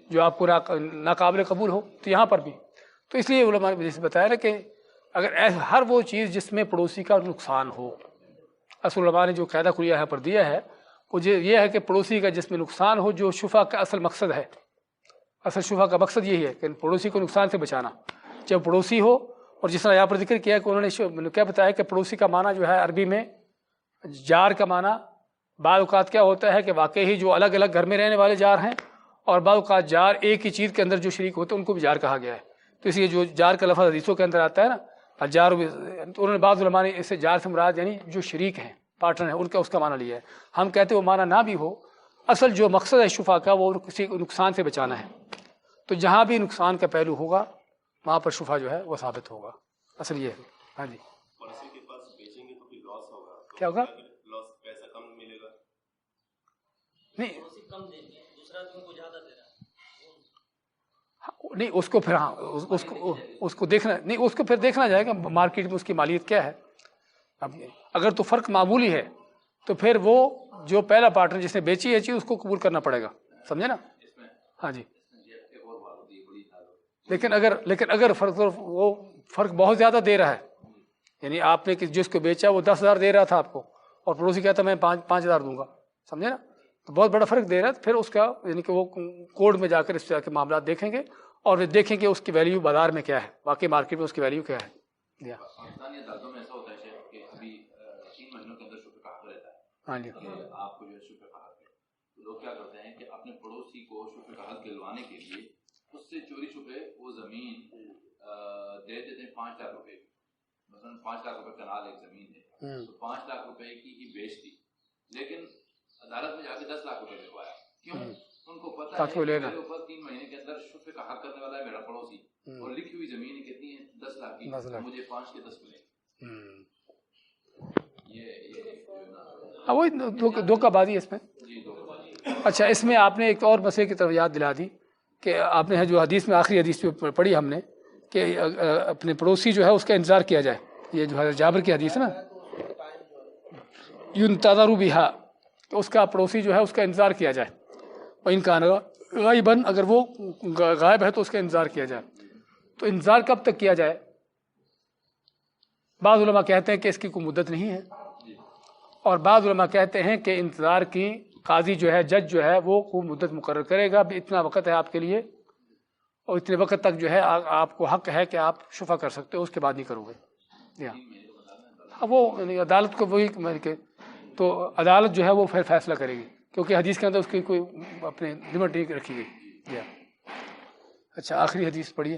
جو آپ کو ناقابل قبول ہو، تو یہاں پر بھی. تو اس لیے علماء نے جیسے بتایا نا کہ اگر ہر وہ چیز جس میں پڑوسی کا نقصان ہو، اصل علماء نے جو قاعدہ کلیہ یہاں پر دیا ہے وہ یہ ہے کہ پڑوسی کا جس میں نقصان ہو، جو شفا کا اصل مقصد ہے، اصل شفا کا مقصد یہی ہے کہ پڑوسی کو نقصان سے بچانا. جب پڑوسی ہو، اور جس طرح یہاں پر ذکر کیا کہ انہوں نے کیا بتایا کہ پڑوسی کا معنی جو ہے عربی میں جار کا معنی بعض اوقات کیا ہوتا ہے کہ واقعی جو الگ الگ گھر میں رہنے والے جار ہیں، اور بعض اوقات جار ایک ہی چیز کے اندر جو شریک ہوتے ہیں ان کو بھی جار کہا گیا ہے. تو اس لیے جو جار کا لفظ حدیثوں کے اندر آتا ہے نا الجار، تو انہوں نے بعض علماء نے اس سے جار سے مراد یعنی جو شریک ہیں، پارٹنر ہیں، ان کا اس کا معنی لیا ہے. ہم کہتے ہیں وہ معنی نہ بھی ہو، اصل جو مقصد ہے شفا کا وہ کسی نقصان سے بچانا ہے. تو جہاں بھی نقصان کا پہلو ہوگا وہاں پر شفا جو ہے وہ ثابت ہوگا. اصل یہ ہے. ہاں جی کیا ہوگا؟ نہیں نہیں اس کو پھر ہاں اس کو دیکھنا نہیں، اس کو پھر دیکھنا جائے گا مارکیٹ میں اس کی مالیت کیا ہے. اب اگر تو فرق معمولی ہے تو پھر وہ جو پہلا پارٹنر جس نے بیچی ہے چیز اس کو قبول کرنا پڑے گا، سمجھے نا. ہاں جی لیکن اگر وہ فرق بہت زیادہ دے رہا ہے، یعنی آپ نے جس کو بیچا وہ 10,000 دے رہا تھا آپ کو اور پڑوسی کہتا میں 5,000 دوں گا، سمجھے نا، تو بہت بڑا فرق دے رہا ہے. پھر اس کا یعنی کہ وہ کورٹ میں جا کر اس طرح کے معاملات دیکھیں گے اور دیکھیں گے اس کی ویلیو بازار میں کیا ہے، واقعی مارکیٹ میں اس کی ویلیو کیا ہے. ہاں جی آپ کو جو شکر کا حق ہے، لوگ کیا کرتے ہیں کہ اپنے پڑوسی کو شکر کا حق دلوانے کے لیے اس سے چوری چھپے وہ زمین دے دیتے ہیں 5 لاکھ روپے. مثلاً 5 لاکھ روپے کنال ایک زمین ہے تو 5 لاکھ روپے کی ہی بیچ دی، لیکن عدالت میں جا کے 10 لاکھ روپے لکھوایا. کیوں؟ ان کو پتا ہے کہ میرے اوپر 3 مہینے کے اندر شفے کا حق کرنے والا ہے میرا پڑوسی، اور لکھی ہوئی زمین کتنی ہے 10 لاکھ کی، مجھے 5 کے 10 ملے. وہی دھوکہ بازی اس میں. اچھا اس میں آپ نے ایک اور مسئلے کی طرف یاد دلا دی کہ آپ نے جو حدیث میں آخری حدیث پڑھی ہم نے کہ اپنے پڑوسی جو ہے اس کا انتظار کیا جائے. یہ جو حضرت جابر کی حدیث ہے نا، ينتظر بها، تو اس کا پڑوسی جو ہے اس کا انتظار کیا جائے. اور ان کا غائباً، اگر وہ غائب ہے تو اس کا انتظار کیا جائے. تو انتظار کب تک کیا جائے؟ بعض علماء کہتے ہیں کہ اس کی کوئی مدت نہیں ہے، اور بعض علماء کہتے ہیں کہ انتظار کی قاضی جو ہے، جج جو ہے وہ کوئی مدت مقرر کرے گا، اتنا وقت ہے آپ کے لیے اور اتنے وقت تک جو ہے آپ کو حق ہے کہ آپ شفا کر سکتے ہو، اس کے بعد نہیں کرو گے. وہ یعنی عدالت کو وہی کہ تو عدالت جو ہے وہ پھر فیصلہ کرے گی، کیونکہ حدیث کے اندر اس کی کوئی اپنے لمٹ نہیں رکھی گئی. اچھا آخری حدیث پڑھیے.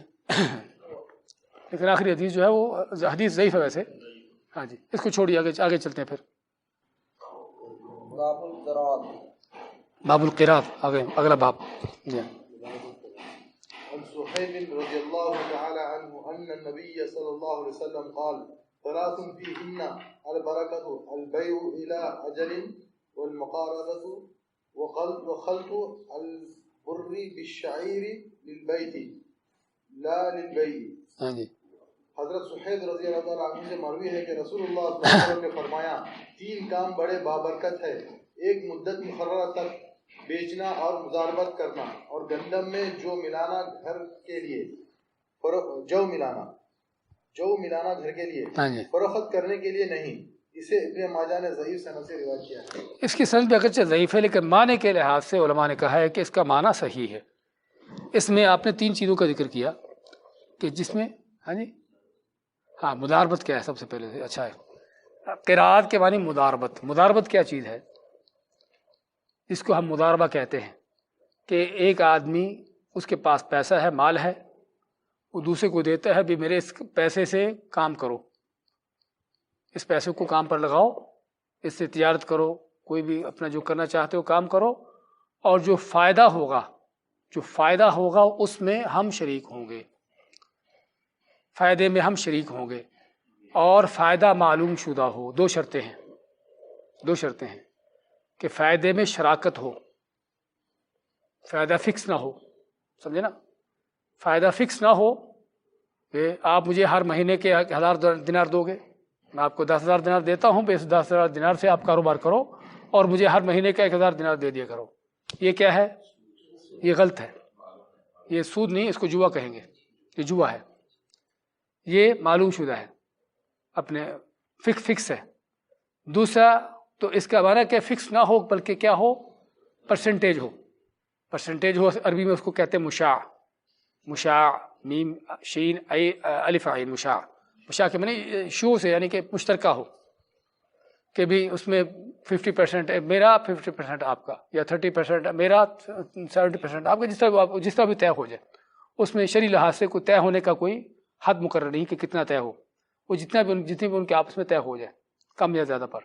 لیکن آخری حدیث جو ہے وہ حدیث ضعیف ہے ویسے. ہاں جی اس کو چھوڑیے، آگے چلتے ہیں. پھر باب القراءۃ، آگے اگلا باب. جی عن صہیب رضی اللہ تعالی عنہ ان النبی صلی اللہ علیہ وسلم قال ثلاث فيهن البركة البيع إلى أجل والمقارضة وخلط البر بالشعير للبيت لا للبيع. حضرت صہیب رضی اللہ تعالیٰ عنہ سے مروی ہے کہ رسول اللہ صلی اللہ علیہ وسلم نے فرمایا 3 کام بڑے بابرکت ہے، ایک مدت مقررہ تک بیچنا اور مضاربت کرنا، اور گندم میں جو ملانا گھر کے لیے، جو ملانا گھر کے لیے، فروخت کرنے کے لیے نہیں. اسے ابن ماجہ نے ضعیف سند سے روایت کیا ہے. اس کی سند بھی اگرچہ ضعیف ہے لیکن معنی کے لحاظ سے علماء نے کہا ہے کہ اس کا معنی صحیح ہے. اس میں آپ نے 3 چیزوں کا ذکر کیا کہ جس میں ہاں مضاربت کیا ہے سب سے پہلے سے. اچھا ہے قراءت کے معنی مضاربت. مضاربت کیا چیز ہے؟ اس کو ہم مضاربہ کہتے ہیں کہ ایک آدمی اس کے پاس پیسہ ہے، مال ہے، وہ دوسرے کو دیتا ہے بھی میرے اس پیسے سے کام کرو، اس پیسے کو کام پر لگاؤ، اس سے تجارت کرو، کوئی بھی اپنا جو کرنا چاہتے ہو کام کرو، اور جو فائدہ ہوگا اس میں ہم شریک ہوں گے، فائدے میں ہم شریک ہوں گے، اور فائدہ معلوم شدہ ہو. 2 شرطیں ہیں کہ فائدے میں شراکت ہو، فائدہ فکس نہ ہو، سمجھے نا، فائدہ فکس نہ ہو کہ آپ مجھے ہر مہینے کے 1000 دینار دو گے، میں آپ کو 10,000 دینار دیتا ہوں، اس 10,000 دینار سے آپ کاروبار کرو اور مجھے ہر مہینے کا 1,000 دینار دے دیا کرو. یہ کیا ہے؟ یہ غلط ہے. یہ سود نہیں، اس کو جوا کہیں گے. یہ جوا ہے، یہ معلوم شدہ ہے، اپنے فکس ہے. دوسرا تو اس کا معنی کہ فکس نہ ہو بلکہ کیا ہو؟ پرسنٹیج ہو. عربی میں اس کو کہتے ہیں مشاع، میم شین الف عین. مشاع کے معنی شو سے یعنی کہ مشترکہ ہو. کہ بھی اس میں 50% میرا 50% آپ کا، یا 30% میرا 70% آپ کا، جس طرح بھی طے ہو جائے. اس میں شرعی لحاظ سے کوئی طے ہونے کا کوئی حد مقرر نہیں کہ کتنا طے ہو، وہ جتنی بھی ان کے آپس میں طے ہو جائے کم یا زیادہ پر.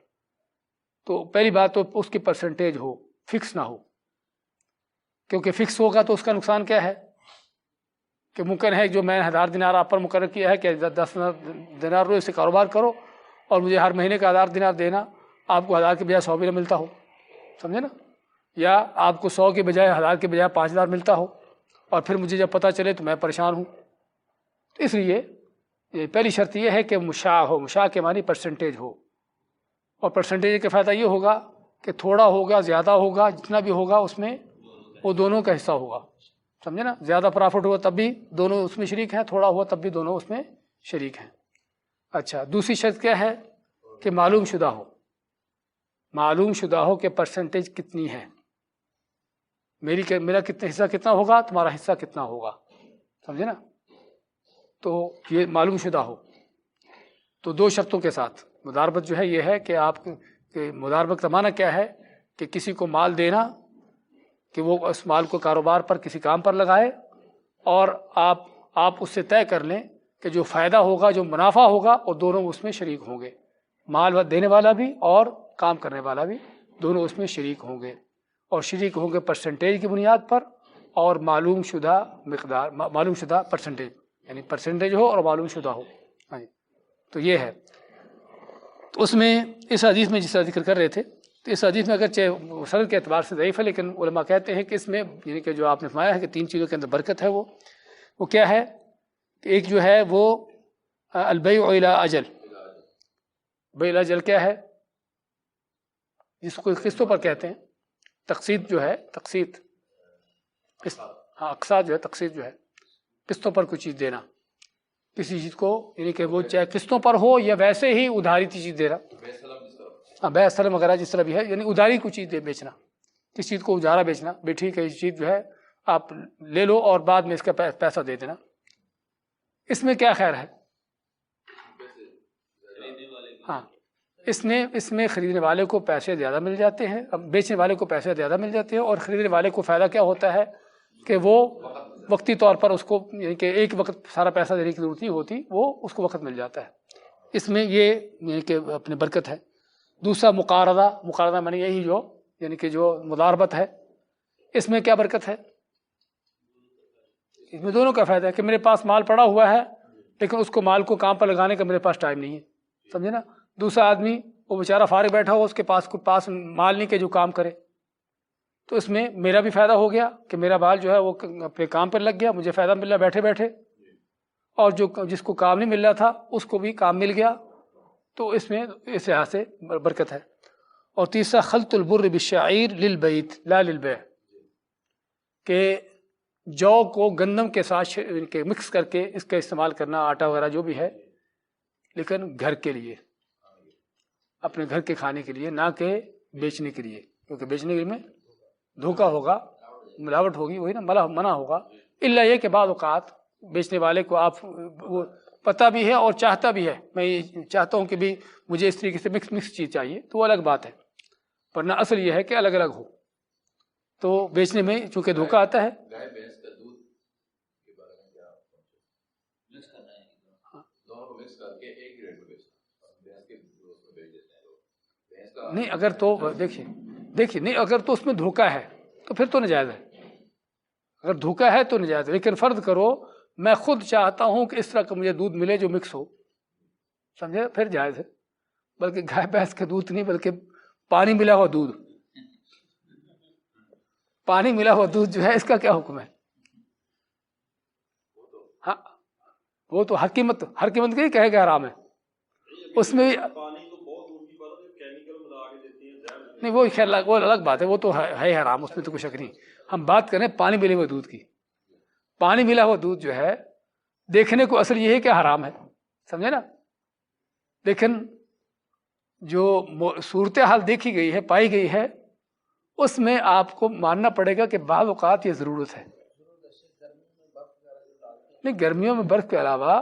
تو پہلی بات تو اس کی پرسنٹیج ہو، فکس نہ ہو، کیونکہ فکس ہوگا تو اس کا نقصان کیا ہے کہ ممکن ہے جو میں 1000 دینار آپ پر مقرر کیا ہے کہ 10 دینار روز سے کاروبار کرو اور مجھے ہر مہینے کا 1000 دینار دینا، آپ کو 1000 کے بجائے 100 بھی نہ ملتا ہو، سمجھے نا، یا آپ کو 100 کے بجائے 1000 کے بجائے 5000 ملتا ہو، اور پھر مجھے جب پتہ چلے تو میں پریشان ہوں. تو اس لیے یہ پہلی شرط یہ ہے کہ مشاع ہو، مشاع کے معنی پرسنٹیج ہو، اور پرسنٹیج کا فائدہ یہ ہوگا کہ تھوڑا ہوگا زیادہ ہوگا جتنا بھی ہوگا اس میں وہ دونوں کا حصہ ہوگا، سمجھے نا. زیادہ پرافٹ ہوا تب بھی دونوں اس میں شریک ہیں، تھوڑا ہوا تب بھی دونوں اس میں شریک ہیں. اچھا، دوسری شرط کیا ہے کہ معلوم شدہ ہو، معلوم شدہ ہو کہ پرسنٹیج کتنی ہے، میرا کتنا حصہ کتنا ہوگا، تمہارا حصہ کتنا ہوگا، سمجھے نا. تو یہ معلوم شدہ ہو. تو دو شرطوں کے ساتھ مداربت جو ہے یہ ہے کہ آپ کہ مداربت کا معنی کیا ہے کہ کسی کو مال دینا کہ وہ اس مال کو کاروبار پر کسی کام پر لگائے، اور آپ اس سے طے کر لیں کہ جو فائدہ ہوگا، جو منافع ہوگا، وہ دونوں اس میں شریک ہوں گے. مال دینے والا بھی اور کام کرنے والا بھی دونوں اس میں شریک ہوں گے، اور شریک ہوں گے پرسنٹیج کی بنیاد پر اور معلوم شدہ مقدار، معلوم شدہ پرسنٹیج، یعنی پرسنٹیج ہو اور معلوم شدہ ہو. تو یہ ہے. تو اس میں اس حدیث میں جس طرح ذکر کر رہے تھے، تو اس حدیث میں اگرچہ سند کے اعتبار سے ضعیف ہے، لیکن علماء کہتے ہیں کہ اس میں یعنی کہ جو آپ نے فرمایا ہے کہ 3 چیزوں کے اندر برکت ہے، وہ کیا ہے کہ ایک جو ہے وہ البیع الی اجل. بیع الی اجل کیا ہے؟ جس کو قسطوں پر کہتے ہیں. تقسیط جو ہے، تقسیط، ہاں اقساط جو ہے، تقسیط جو ہے قسطوں پر کوئی چیز دینا کسی چیز کو، یعنی کہ وہ چاہے قسطوں پر ہو یا ویسے ہی ادھاری چیز دے رہا، ہاں بیع سلم وغیرہ جس طرح بھی ہے، یعنی ادھاری کوئی چیز بیچنا، کسی چیز کو اجارہ بیچنا، بھی ٹھیک ہے یہ چیز جو ہے آپ لے لو اور بعد میں اس کا پیسہ دے دینا. اس میں کیا خیر ہے؟ ہاں اس میں خریدنے والے کو پیسے زیادہ مل جاتے ہیں، بیچنے والے کو پیسے زیادہ مل جاتے ہیں، اور خریدنے والے کو فائدہ کیا ہوتا ہے کہ وہ وقتی طور پر اس کو، یعنی کہ ایک وقت سارا پیسہ دینے کی ضرورت نہیں ہوتی، وہ اس کو وقت مل جاتا ہے. اس میں یہ یعنی کہ اپنے برکت ہے. دوسرا مقارضہ معنی یہی جو یعنی کہ جو مداربت ہے، اس میں کیا برکت ہے؟ اس میں دونوں کا فائدہ ہے کہ میرے پاس مال پڑا ہوا ہے لیکن اس کو مال کو کام پر لگانے کا میرے پاس ٹائم نہیں ہے، سمجھے نا. دوسرا آدمی وہ بیچارہ فارغ بیٹھا ہو، اس کے پاس مال نہیں کہ جو کام کرے، تو اس میں میرا بھی فائدہ ہو گیا کہ میرا مال جو ہے وہ اپنے کام پر لگ گیا، مجھے فائدہ مل رہا بیٹھے بیٹھے، اور جس کو کام نہیں مل رہا تھا اس کو بھی کام مل گیا. تو اس میں اس لحاظ سے برکت ہے. اور تیسرا خلط البر بالشعیر للبیت لا للبیع، کہ جو کو گندم کے ساتھ مکس کر کے اس کا استعمال کرنا، آٹا وغیرہ جو بھی ہے، لیکن گھر کے لیے، اپنے گھر کے کھانے کے لیے، نہ کہ بیچنے کے لیے، کیونکہ بیچنے کے لیے میں دھوکہ ہوگا، ملاوٹ ہوگی، وہی نا منع ہوگا. الا یہ کہ بعض اوقات بیچنے والے کو آپ وہ پتہ بھی ہے اور چاہتا بھی ہے، میں یہ چاہتا ہوں کہ بھی مجھے اس طریقے سے مکس چیز چاہیے، تو وہ الگ بات ہے، ورنہ اصل یہ ہے کہ الگ الگ ہو. تو بیچنے میں چونکہ دھوکہ آتا ہے. نہیں اگر تو دیکھیے نہیں اگر تو اس میں دھوکہ ہے تو پھر تو ناجائز ہے. اگر دھوکہ ہے تو ناجائز ہے، لیکن فرض کرو میں خود چاہتا ہوں کہ اس طرح کا مجھے دودھ ملے جو مکس ہو، سمجھے، پھر جائز ہے. بلکہ گائے بھینس کا دودھ نہیں، بلکہ پانی ملا ہوا دودھ، پانی ملا ہوا دودھ جو ہے اس کا کیا حکم ہے؟ ہاں وہ تو ہر قیمت کے کہے گا حرام ہے. اس میں نہیں، وہ خیر وہ الگ بات ہے، وہ تو ہے حرام، اس میں تو کوئی شک نہیں. ہم بات کریں پانی ملے ہوئے دودھ کی. پانی ملا ہوا دودھ جو ہے دیکھنے کو اصل یہ ہے کہ حرام ہے، سمجھے نا، لیکن جو صورتحال دیکھی گئی ہے، پائی گئی ہے، اس میں آپ کو ماننا پڑے گا کہ بعض اوقات یہ ضرورت ہے. نہیں، گرمیوں میں برف کے علاوہ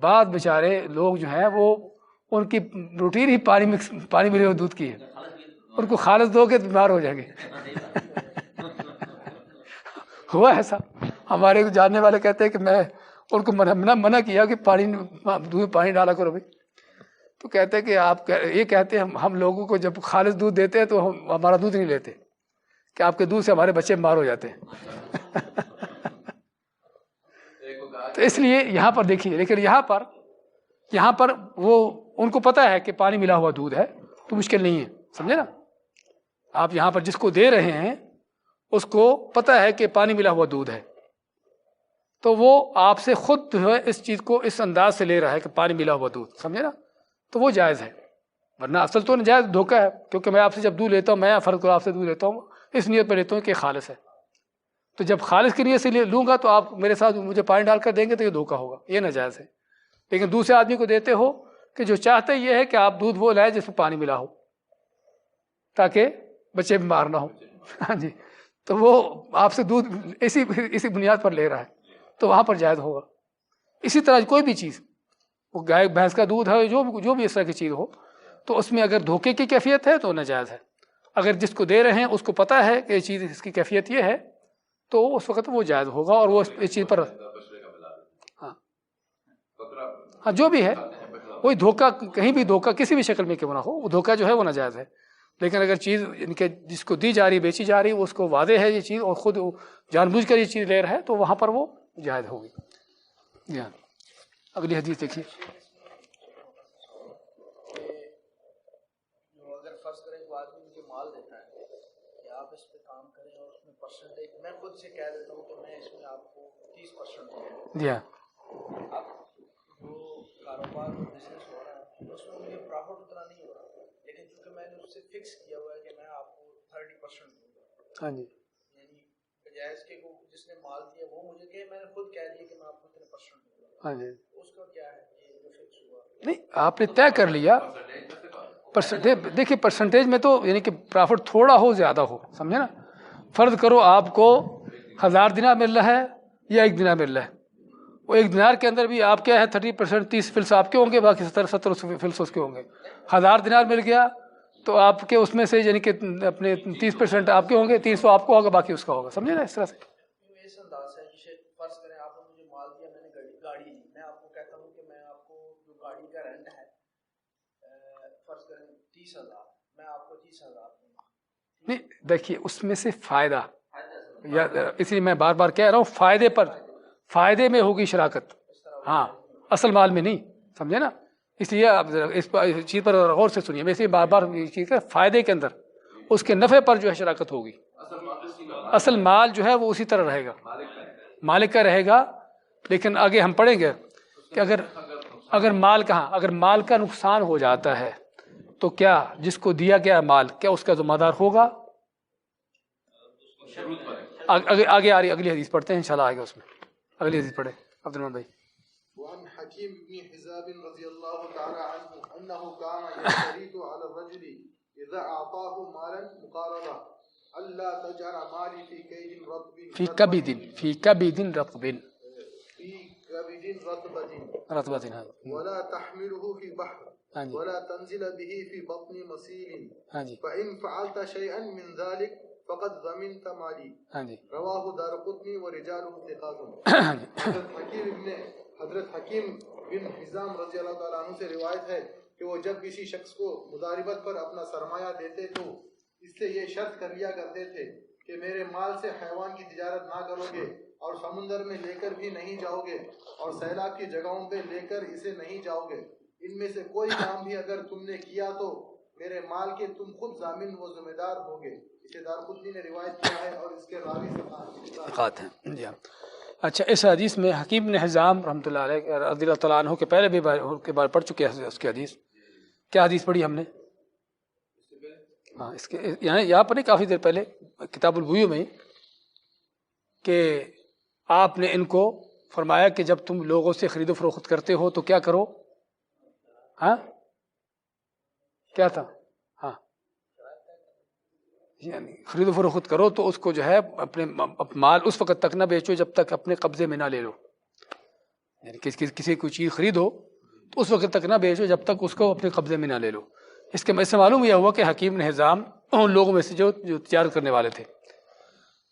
بعض بیچارے لوگ جو ہیں وہ ان کی روٹین ہی پانی ملے ہوئے دودھ کی ہے. ان کو خالص دو گے تو بیمار ہو جائیں گے. ہوا ایسا. ہمارے جاننے والے کہتے ہیں کہ میں ان کو منع کیا کہ دودھ میں پانی ڈالا کرو بھائی. تو کہتے ہیں کہ آپ یہ کہتے ہیں ہم لوگوں کو جب خالص دودھ دیتے ہیں تو ہمارا دودھ نہیں لیتے کہ آپ کے دودھ سے ہمارے بچے بیمار ہو جاتے ہیں. تو اس لیے یہاں پر دیکھیے، لیکن یہاں پر وہ ان کو پتہ ہے کہ پانی ملا ہوا دودھ ہے تو مشکل نہیں ہے، سمجھے نا. آپ یہاں پر جس کو دے رہے ہیں اس کو پتہ ہے کہ پانی ملا ہوا دودھ ہے، تو وہ آپ سے خود جو ہے اس چیز کو اس انداز سے لے رہا ہے کہ پانی ملا ہوا دودھ، سمجھے نا، تو وہ جائز ہے. ورنہ اصل تو ناجائز دھوکہ ہے، کیونکہ میں آپ سے جب دودھ لیتا ہوں، میں فرض کرو آپ سے دودھ لیتا ہوں اس نیت پہ لیتا ہوں کہ خالص ہے، تو جب خالص کی نیت سے لوں گا تو آپ میرے ساتھ مجھے پانی ڈال کر دیں گے تو یہ دھوکہ ہوگا، یہ ناجائز ہے. لیکن دوسرے آدمی کو دیتے ہو کہ جو چاہتے یہ ہے کہ آپ دودھ وہ لائے جس میں پانی ملا ہو تاکہ بچے بیمار نہ ہو. ہاں جی، تو وہ آپ سے دودھ اسی بنیاد پر لے رہا ہے تو وہاں پر جائز ہوگا. اسی طرح کوئی بھی چیز، وہ گائے بھینس کا دودھ ہے، جو بھی اس طرح کی چیز ہو، تو اس میں اگر دھوکے کی کیفیت ہے تو ناجائز ہے. اگر جس کو دے رہے ہیں اس کو پتہ ہے کہ یہ چیز اس کی کیفیت یہ ہے تو اس وقت وہ جائز ہوگا، اور وہ اس چیز پر ہاں جو بھی ہے وہی دھوکہ، کہیں بھی دھوکہ کسی بھی شکل میں کیوں نہ ہو، وہ دھوکہ جو ہے وہ ناجائز ہے. لیکن اگر چیز ان کے جس کو دی جا رہی بیچی جا رہی اس کو واضح ہے یہ چیز اور خود جان بوجھ کر یہ چیز لے رہا ہے تو وہاں پر وہ جائز ہوگی. جی ہاں، اگلی حدیث دیکھیے. اگر فرض کریں وہ آدمی مجھے مال دیتا ہے کہ آپ اس پہ کام کریں اور اس میں پرسنٹیج میں خود سے کہہ دیتا ہوں کہ میں اس میں آپ کو 30% دوں گا. جی ہاں، اب جو کاروبار اور بزنس ہو رہا ہے اس میں مجھے پرافٹ اتنا نہیں ہو رہا، لیکن چونکہ میں نے اس سے فکس کیا ہوا ہے کہ میں آپ کو 30% دوں گا. ہاں جی، یعنی بجائے اس کے جس نے مال دیا وہ مجھے کہ میں نے خود کہہ دیا کہ میں آپ کو اتنے % دوں گا. ہاں جی. اس کا کیا ہے یہ جو فکس ہوا؟ نہیں، آپ نے طے کر لیا. دیکھیے پرسنٹیج میں تو یعنی کہ پرافٹ تھوڑا ہو زیادہ ہو، سمجھے نا. فرض کرو آپ کو 1000 دینار مل رہا ہے یا 1 دینار مل رہا ہے، وہ 1 دینار کے اندر بھی آپ کیا ہے 30% 30% آپ کے ہوں گے، باقی 70% اس کے ہوں گے. 1000 دینار مل گیا تو آپ کے اس میں سے یعنی کہ اپنے 30% آپ کے ہوں گے، 300 آپ کو ہوگا، باقی اس کا ہوگا، سمجھے نا اس طرح سے. اس انداز ہے کہ فرض کریں آپ نے مجھے مال دیا، میں نے گاڑی لی، میں آپ کو کہتا ہوں کہ میں آپ کو جو گاڑی کا رینٹ ہے فرض کریں 30,000، میں آپ کو 30,000 دوں گا. نہیں دیکھیے اس میں سے فائدہ، یا اس لیے میں بار بار کہہ رہا ہوں فائدے میں ہوگی شراکت، ہاں اصل مال میں نہیں، سمجھے نا. اس لیے آپ اس چیز پر غور سے سنیے. میں اس لیے بار بار یہ چیز کا فائدے کے اندر اس کے نفع پر جو ہے شراکت ہوگی. اصل مال جو ہے وہ اسی طرح رہے گا، مالک کا رہے گا. لیکن آگے ہم پڑھیں گے کہ اگر مال کا نقصان ہو جاتا ہے تو کیا جس کو دیا گیا مال کیا اس کا ذمہ دار ہوگا؟ آگے آ رہی اگلی حدیث پڑھتے ہیں انشاءاللہ. آگے اس میں اگلی حدیث پڑھیں عبد الرحمن بھائی. وعن حكيم بن حزام رضي الله تعالى عنه أنه كان يشترط على الرجل إذا أعطاه مالا مقارضة ألا تجعل مالي في كيد رطب في كبد رطبة ولا تحمله في بحر ولا تنزل به في بطن مسيل فإن فعلت شيئا من ذلك فقد ضمنت مالي. رواه دارقطنی ورجاله ثقات. حضرت حکیم بن حزام رضی اللہ تعالیٰ عنہ سے روایت ہے کہ وہ جب کسی شخص کو مضاربت پر اپنا سرمایہ دیتے تو اس سے یہ شرط کر لیا کرتے تھے کہ میرے مال سے حیوان کی تجارت نہ کرو گے اور سمندر میں لے کر بھی نہیں جاؤ گے اور سیلاب کی جگہوں پہ لے کر اسے نہیں جاؤ گے. ان میں سے کوئی کام بھی اگر تم نے کیا تو میرے مال کے تم خود ضامن و ذمہ دار ہوگے. اسے دارقطنی نے روایت کیا ہے اور اس کے راوی ثقات ہیں. جی اچھا، اس حدیث میں حکیم بن حزام رحمۃ اللہ علیہ رضی اللہ تعالیٰ عنہ کے پہلے بھی کے بارے پڑھ چکے ہیں. اس کی حدیث کیا حدیث پڑھی ہم نے؟ ہاں اس کے یہاں پر نہیں، کافی دیر پہلے کتاب البیوع میں کہ آپ نے ان کو فرمایا کہ جب تم لوگوں سے خرید و فروخت کرتے ہو تو کیا کرو. ہاں کیا تھا؟ ہاں یعنی خرید و فروخت کرو تو اس کو جو ہے اپنے مال اس وقت تک نہ بیچو جب تک اپنے قبضے میں نہ لے لو. یعنی کسی کوئی چیز خریدو تو اس وقت تک نہ بیچو جب تک اس کو اپنے قبضے میں نہ لے لو۔ اس کے سے معلوم یہ ہوا کہ حکیم بن حزام ان لوگوں میں سے جو تجارت کرنے والے تھے،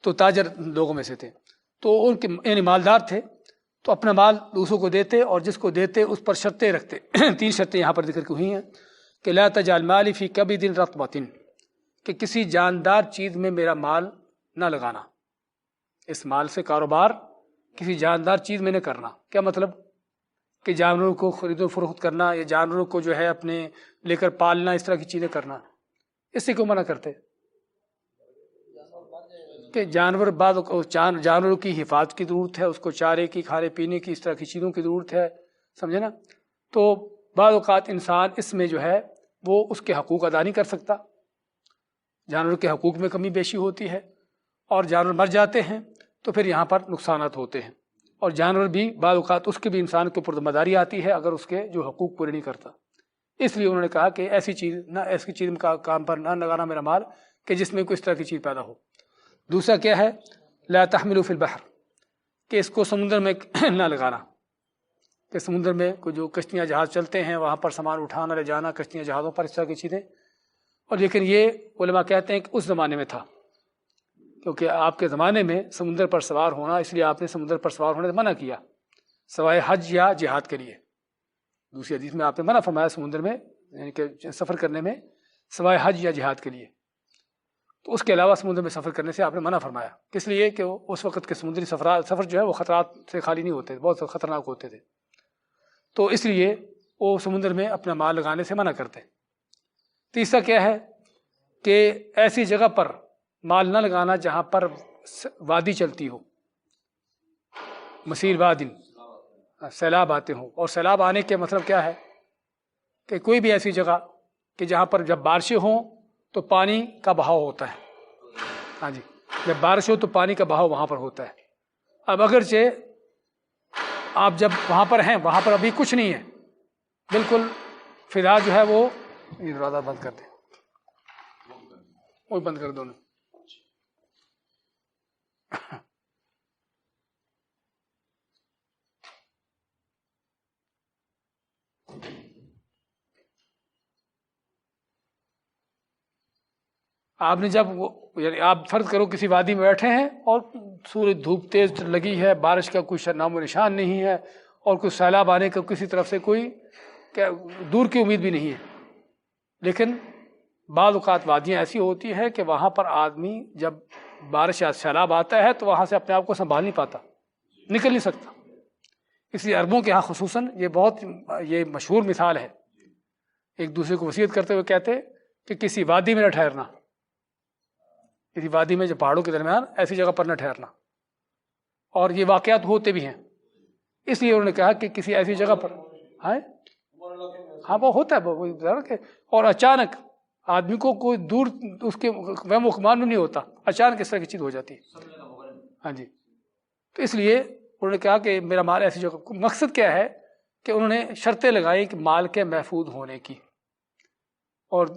تو تاجر لوگوں میں سے تھے، تو ان کے یعنی مالدار تھے، تو اپنا مال دوسروں کو دیتے اور جس کو دیتے اس پر شرطیں رکھتے۔ 3 شرطیں یہاں پر ذکر کی ہوئی ہیں کہ لا تجعل مالی فی کبد رطبۃ، کہ کسی جاندار چیز میں میرا مال نہ لگانا، اس مال سے کاروبار کسی جاندار چیز میں نہ کرنا۔ کیا مطلب؟ کہ جانوروں کو خرید و فروخت کرنا یا جانوروں کو جو ہے اپنے لے کر پالنا، اس طرح کی چیزیں کرنا، اس سے کیوں منع کرتے؟ کہ جانوروں کی حفاظت کی ضرورت ہے، اس کو چارے کی، کھانے پینے کی، اس طرح کی چیزوں کی ضرورت ہے، سمجھے نا؟ تو بعض اوقات انسان اس میں جو ہے وہ اس کے حقوق ادا نہیں کر سکتا، جانوروں کے حقوق میں کمی بیشی ہوتی ہے اور جانور مر جاتے ہیں تو پھر یہاں پر نقصانات ہوتے ہیں، اور جانور بھی بعض اوقات اس کے بھی انسان کے اوپر ذمہ داری آتی ہے اگر اس کے جو حقوق پورے نہیں کرتا۔ اس لیے انہوں نے کہا کہ ایسی چیز کا کام پر نہ لگانا میرا مال کہ جس میں کوئی اس طرح کی چیز پیدا ہو۔ دوسرا کیا ہے؟ لا تحملوا فی البحر، کہ اس کو سمندر میں نہ لگانا، کہ سمندر میں کوئی جو کشتیاں جہاز چلتے ہیں وہاں پر سامان اٹھانا لے جانا، کشتیاں جہازوں پر، اس طرح کی چیزیں۔ اور لیکن یہ علماء کہتے ہیں کہ اس زمانے میں تھا، کیونکہ آپ کے زمانے میں سمندر پر سوار ہونا، اس لیے آپ نے سمندر پر سوار ہونے سے منع کیا سوائے حج یا جہاد کے لیے۔ دوسری حدیث میں آپ نے منع فرمایا سمندر میں یعنی کہ سفر کرنے میں سوائے حج یا جہاد کے لیے، تو اس کے علاوہ سمندر میں سفر کرنے سے آپ نے منع فرمایا۔ کس لیے؟ کہ اس وقت کے سمندری سفر جو ہے وہ خطرات سے خالی نہیں ہوتے، بہت خطرناک ہوتے تھے، تو اس لیے وہ سمندر میں اپنا مال لگانے سے منع کرتے۔ تیسرا کیا ہے؟ کہ ایسی جگہ پر مال نہ لگانا جہاں پر وادی چلتی ہو، مسیل وادن، سیلاب آتے ہوں، اور سیلاب آنے کے مطلب کیا ہے؟ کہ کوئی بھی ایسی جگہ کہ جہاں پر جب بارشیں ہوں تو پانی کا بہاؤ ہوتا ہے، ہاں جی، جب بارش ہو تو پانی کا بہاؤ وہاں پر ہوتا ہے۔ اب اگرچہ آپ جب وہاں پر ہیں، وہاں پر ابھی کچھ نہیں ہے، بالکل فضا جو ہے وہ، یہ دروازہ بند کر دیں، وہ بند کر دو نا۔ آپ نے جب یعنی آپ فرض کرو کسی وادی میں بیٹھے ہیں اور سورج دھوپ تیز لگی ہے، بارش کا کوئی نام و نشان نہیں ہے، اور کوئی سیلاب آنے کا کسی طرف سے کوئی دور کی امید بھی نہیں ہے، لیکن بعض اوقات وادیاں ایسی ہوتی ہے کہ وہاں پر آدمی جب بارش یا سیلاب آتا ہے تو وہاں سے اپنے آپ کو سنبھال نہیں پاتا، نکل نہیں سکتا۔ اس لیے عربوں کے ہاں خصوصاً یہ مشہور مثال ہے، ایک دوسرے کو وصیت کرتے ہوئے کہتے کہ کسی وادی میں نہ ٹھہرنا، کسی وادی میں جو پہاڑوں کے درمیان ایسی جگہ پر نہ ٹھہرنا، اور یہ واقعات ہوتے بھی ہیں۔ اس لیے انہوں نے کہا کہ کسی ایسی جگہ پر، ہاں وہ ہوتا ہے، اور اچانک آدمی کو کوئی دور اس کے وہم و گمان نہیں ہوتا، اچانک اس طرح کی چیز ہو جاتی ہے، ہاں جی۔ تو اس لیے انہوں نے کہا کہ میرا مال ایسی جگہ، مقصد کیا ہے کہ انہوں نے شرطیں لگائی کہ مال کے محفوظ ہونے کی، اور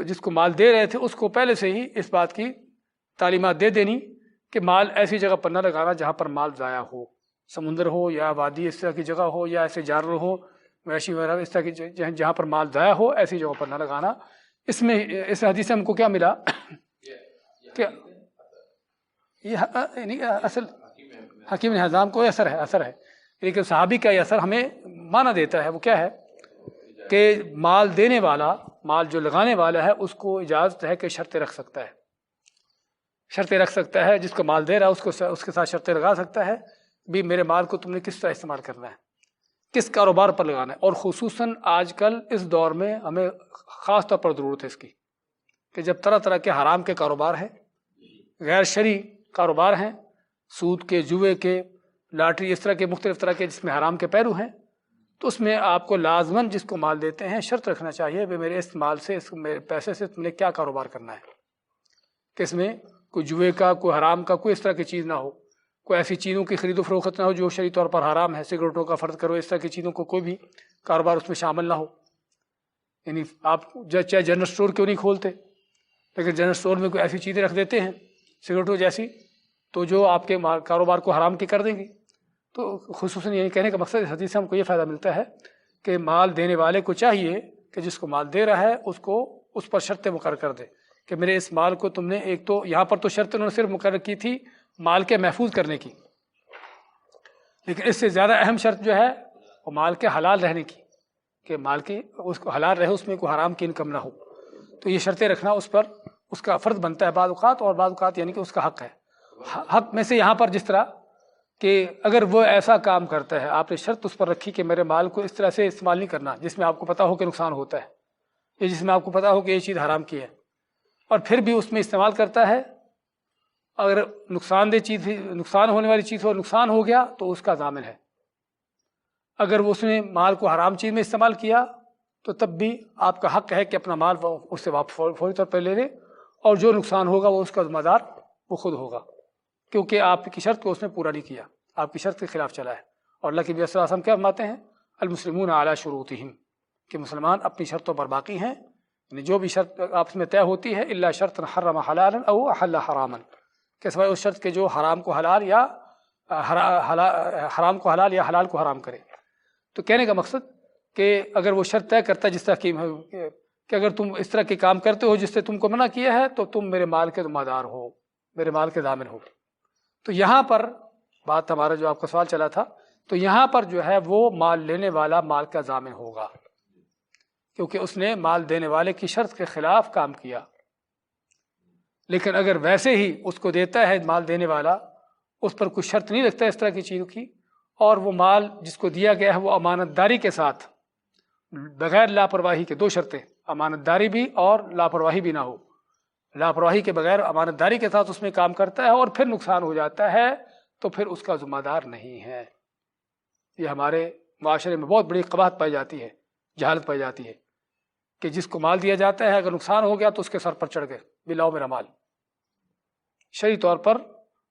جس کو مال دے رہے تھے اس کو پہلے سے ہی اس بات کی تعلیمات دے دینی کہ مال ایسی جگہ پر نہ لگانا جہاں پر مال ضائع ہو، سمندر ہو یا وادی اس طرح کی جگہ ہو یا ایسے جانور ہو مویشی وغیرہ اس طرح کی جہاں پر مال ضائع ہو ایسی جگہ پر نہ لگانا۔ اس میں اس حدیث سے ہم کو کیا ملا کہ یہ اصل حکیم حزام کو اثر ہے، لیکن صحابی کا یہ اثر ہمیں معنی دیتا ہے۔ وہ کیا ہے کہ مال دینے والا، مال جو لگانے والا ہے، اس کو اجازت ہے کہ شرطیں رکھ سکتا ہے، شرطیں رکھ سکتا ہے، جس کو مال دے رہا ہے اس کے ساتھ شرطیں لگا سکتا ہے بھی میرے مال کو تم نے کس طرح استعمال کرنا ہے، کس کاروبار پر لگانا ہے۔ اور خصوصاً آج کل اس دور میں ہمیں خاص طور پر ضرورت ہے اس کی کہ جب طرح طرح کے حرام کے کاروبار ہیں، غیر شرعی کاروبار ہیں، سود کے، جوئے کے، لاٹری، اس طرح کے مختلف طرح کے جس میں حرام کے پہلو ہیں، تو اس میں آپ کو لازماً جس کو مال دیتے ہیں شرط رکھنا چاہیے کہ میرے اس مال سے، اس میرے پیسے سے تم نے کیا کاروبار کرنا ہے، کہ اس میں کوئی جوئے کا، کوئی حرام کا، کوئی اس طرح کی چیز نہ ہو، کوئی ایسی چیزوں کی خرید و فروخت نہ ہو جو شرعی طور پر حرام ہے، سگریٹوں کا فرض کرو، اس طرح کی چیزوں کو کوئی بھی کاروبار اس میں شامل نہ ہو۔ یعنی آپ چاہے جنرل اسٹور کیوں نہیں کھولتے، لیکن جنرل اسٹور میں کوئی ایسی چیزیں رکھ دیتے ہیں سگریٹوں جیسی تو جو آپ کے کاروبار کو حرام کی کر دیں گی۔ تو خصوصاً یعنی کہنے کا مقصد اس حدیث سے ہم کو یہ فائدہ ملتا ہے کہ مال دینے والے کو چاہیے کہ جس کو مال دے رہا ہے اس کو اس پر شرطیں مقرر کر دے کہ میرے اس مال کو تم نے، ایک تو یہاں پر تو شرط انہوں نے صرف مقرر کی تھی مال کے محفوظ کرنے کی، لیکن اس سے زیادہ اہم شرط جو ہے وہ مال کے حلال رہنے کی، کہ مال کی اس کو حلال رہے، اس میں کوئی حرام کی انکم نہ ہو. تو یہ شرطیں رکھنا اس پر اس کا فرض بنتا ہے بعض اوقات، اور بعض اوقات یعنی کہ اس کا حق ہے. حق میں سے یہاں پر جس طرح کہ اگر وہ ایسا کام کرتا ہے، آپ نے شرط اس پر رکھی کہ میرے مال کو اس طرح سے استعمال نہیں کرنا جس میں آپ کو پتا ہو کہ نقصان ہوتا ہے، یا جس میں آپ کو پتا ہو کہ یہ چیز حرام کی ہے، اور پھر بھی اس میں استعمال کرتا ہے، اگر نقصان دہ چیز، نقصان ہونے والی چیز ہو، نقصان ہو گیا تو اس کا ضامن ہے. اگر اس نے مال کو حرام چیز میں استعمال کیا تو تب بھی آپ کا حق ہے کہ اپنا مال اس سے واپس فوری طور پر لے لے، اور جو نقصان ہوگا وہ اس کا ذمہ دار وہ خود ہوگا، کیونکہ آپ کی شرط کو اس نے پورا نہیں کیا، آپ کی شرط کے خلاف چلا ہے. اور اللہ کے نبی صلی اللہ علیہ وسلم کیا فرماتے ہیں؟ المسلمون علی شروطہم، کہ مسلمان اپنی شرطوں پر باقی ہیں، یعنی جو بھی شرط آپس میں طے ہوتی ہے، الا شرط حرم حلالا او احل حراما، کہ سوائے اس شرط کے جو حرام کو حلال یا حرام کو حلال یا حلال کو حرام کرے. تو کہنے کا مقصد کہ اگر وہ شرط طے کرتا ہے جس طرح کہ اگر تم اس طرح کے کام کرتے ہو جس سے تم کو منع کیا ہے تو تم میرے مال کے ذمہ دار ہو، میرے مال کے ضامن ہو. تو یہاں پر بات ہمارا جو آپ کا سوال چلا تھا، تو یہاں پر جو ہے وہ مال لینے والا مال کا ضامن ہوگا، کیونکہ اس نے مال دینے والے کی شرط کے خلاف کام کیا. لیکن اگر ویسے ہی اس کو دیتا ہے مال دینے والا، اس پر کوئی شرط نہیں رکھتا اس طرح کی چیزوں کی، اور وہ مال جس کو دیا گیا ہے وہ امانت داری کے ساتھ، بغیر لاپرواہی کے، دو شرطیں، امانت داری بھی اور لاپرواہی بھی نہ ہو، لاپرواہی کے بغیر امانت داری کے ساتھ اس میں کام کرتا ہے اور پھر نقصان ہو جاتا ہے تو پھر اس کا ذمہ دار نہیں ہے. یہ ہمارے معاشرے میں بہت بڑی قباحت پائی جاتی ہے، جہالت پائی جاتی ہے کہ جس کو مال دیا جاتا ہے اگر نقصان ہو گیا تو اس کے سر پر چڑھ گئے بھی لاؤ میرا مال. شرعی طور پر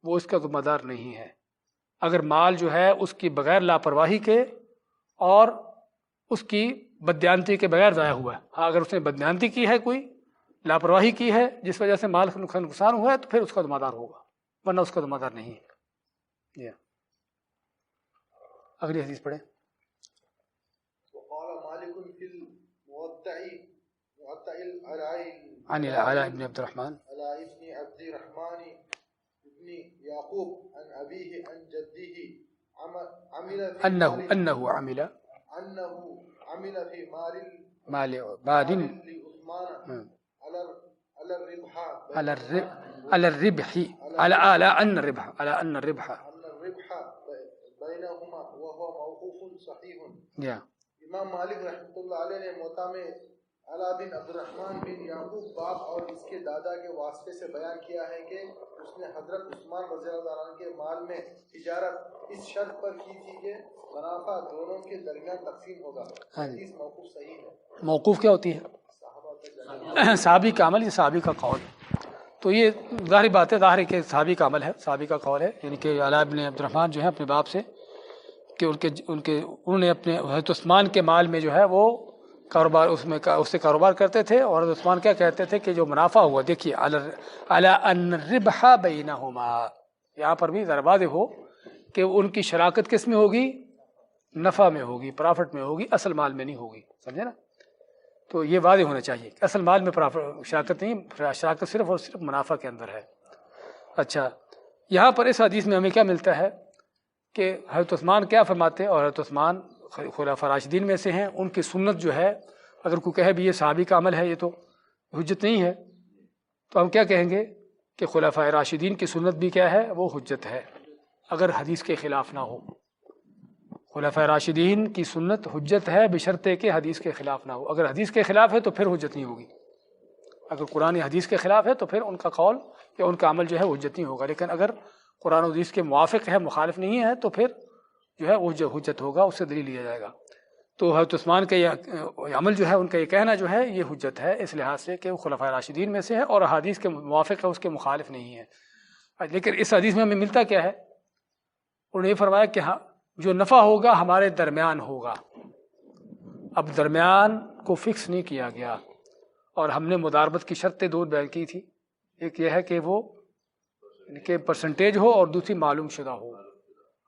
وہ اس کا ذمہ دار نہیں ہے. اگر مال جو ہے اس کی بغیر لاپرواہی کے اور اس کی بددیانتی کے بغیر ضائع ہوا ہے، ہاں اگر اس نے بددیانتی کی ہے، کوئی لاپرواہی کی ہے جس وجہ سے مال کا نقصان ہوا ہے تو پھر اس کا ذمہ دار ہوگا، ورنہ اس کا ذمہ دار نہیں ہے. اگلی حدیث پڑھیں. وقال مالك في الموطأ عن العلاء بن عبد الرحمن ابن يعقوب عن أبيه عن جده أنه عمل في مال باد لعثمان على أن الربح بينهما وهو موقوف صحيح. Yeah. امام مالک رحمۃ اللہ علیہ نے موطا میں علا بن عبد الرحمن بن یعقوب باپ اور اس کے دادا کے واسطے سے بیان کیا ہے کہ اس نے حضرت عثمان رضی اللہ عنہ کے مال میں تجارت اس شرط پر کی تھی کہ منافع دونوں کے درمیان تقسیم ہوگا. حدیث موقوف صحیح ہے. موقوف کیا ہوتی ہے؟ صحابی کا عمل، یہ صحابی کا قول. تو یہ ظاہری بات ہے، ظاہر ہے کہ صحابی کا عمل ہے، صحابی کا قول ہے، یعنی کہ علا بن عبد الرحمن جو ہے اپنے باپ سے کہ انہوں نے اپنے حضرت عثمان کے مال میں جو ہے وہ کاروبار اس سے کاروبار کرتے تھے، اور حضرت عثمان کیا کہتے تھے کہ جو منافع ہوا، دیکھیے علی ان الربح بینہما، یہاں پر بھی ذرا واضح ہو کہ ان کی شراکت کس میں ہوگی؟ نفع میں ہوگی، پرافٹ میں ہوگی، اصل مال میں نہیں ہوگی. سمجھے نا؟ تو یہ واضح ہونا چاہیے کہ اصل مال میں شراکت نہیں، شراکت صرف اور صرف منافع کے اندر ہے. اچھا، یہاں پر اس حدیث میں ہمیں کیا ملتا ہے کہ حضرت عثمان کیا فرماتے ہیں، اور حضرت عثمان خلفاء راشدین میں سے ہیں، ان کی سنت جو ہے، اگر کوئی کہے بھی یہ صحابی کا عمل ہے، یہ تو حجت نہیں ہے، تو ہم کیا کہیں گے کہ خلفاء راشدین کی سنت بھی کیا ہے، وہ حجت ہے اگر حدیث کے خلاف نہ ہو. خلفاء راشدین کی سنت حجت ہے بشرطے کہ حدیث کے خلاف نہ ہو. اگر حدیث کے خلاف ہے تو پھر حجت نہیں ہوگی. اگر قرآن حدیث کے خلاف ہے تو پھر ان کا قول یا ان کا عمل جو ہے حجت نہیں ہوگا. لیکن اگر قرآن و حدیث کے موافق ہے، مخالف نہیں ہے، تو پھر جو ہے وہ حجت ہوگا، اس سے دلیل لیا جائے گا. تو حضرت عثمان کا یہ عمل جو ہے، ان کا یہ کہنا جو ہے، یہ حجت ہے اس لحاظ سے کہ وہ خلفاء راشدین میں سے ہے اور حدیث کے موافق ہے، اس کے مخالف نہیں ہے. لیکن اس حدیث میں ہمیں ملتا کیا ہے؟ انہوں نے یہ فرمایا کہ ہاں جو نفع ہوگا ہمارے درمیان ہوگا. اب درمیان کو فکس نہیں کیا گیا، اور ہم نے مداربت کی شرطیں دو بیان کی تھی. ایک یہ ہے کہ وہ کہ پرسنٹیج ہو، اور دوسری معلوم شدہ ہو.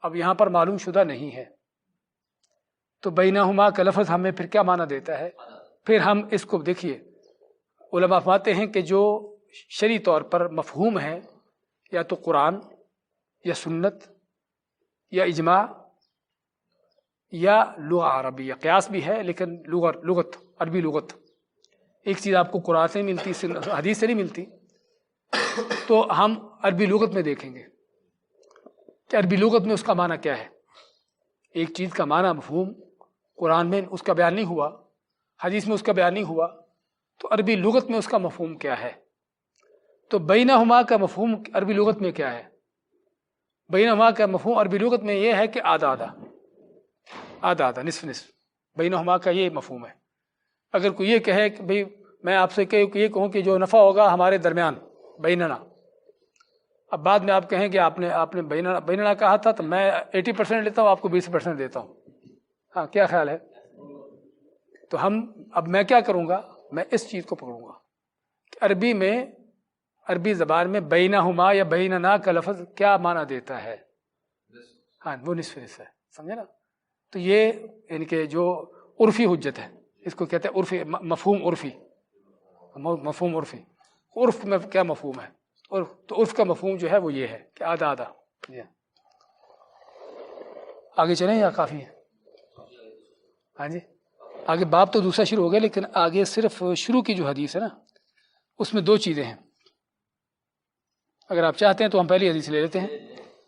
اب یہاں پر معلوم شدہ نہیں ہے، تو بینہما کا لفظ ہمیں پھر کیا معنی دیتا ہے؟ پھر ہم اس کو دیکھیے، علماء فرماتے ہیں کہ جو شرعی طور پر مفہوم ہے یا تو قرآن یا سنت یا اجماع یا لغہ عربیہ، قیاس بھی ہے لیکن لغت عربی لغت، ایک چیز آپ کو قرآن سے ملتی حدیث سے نہیں ملتی، تو ہم عربی لغت میں دیکھیں گے کہ عربی لغت میں اس کا معنی کیا ہے۔ ایک چیز کا معنی مفہوم قرآن میں اس کا بیان نہیں ہوا، حدیث میں اس کا بیان نہیں ہوا، تو عربی لغت میں اس کا مفہوم کیا ہے؟ تو بینہما کا مفہوم عربی لغت میں کیا ہے؟ بینہما کا مفہوم عربی لغت میں یہ ہے کہ آدھا آدھا، آدھا آدھا، نصف نصف، بینہما کا یہ مفہوم ہے۔ اگر کوئی یہ کہے کہ بھئی میں آپ سے یہ کہوں کہ جو نفع ہوگا ہمارے درمیان بیننا، اب بعد میں آپ کہیں کہ آپ نے بیننا کہا تھا تو میں 80% لیتا ہوں، آپ کو 20% دیتا ہوں، ہاں کیا خیال ہے؟ تو اب میں کیا کروں گا؟ میں اس چیز کو پکڑوں گا کہ عربی زبان میں بینہما یا بیننا کا لفظ کیا معنی دیتا ہے؟ ہاں وہ نصف نصف ہے، سمجھے نا؟ تو یہ یعنی کہ جو عرفی حجت ہے، اس کو کہتے ہیں عرفی، مفہوم عرفی، مفہوم عرفی۔ عرف میں کیا مفہوم ہے؟ تو عرف کا مفہوم جو ہے وہ یہ ہے کہ آدھا آدھا۔ آگے چلیں یا کافی ہے؟ ہاں جی، آگے باب تو دوسرا شروع ہو گیا، لیکن آگے صرف شروع کی جو حدیث ہے نا اس میں دو چیزیں ہیں۔ اگر آپ چاہتے ہیں تو ہم پہلی حدیث لے لیتے ہیں،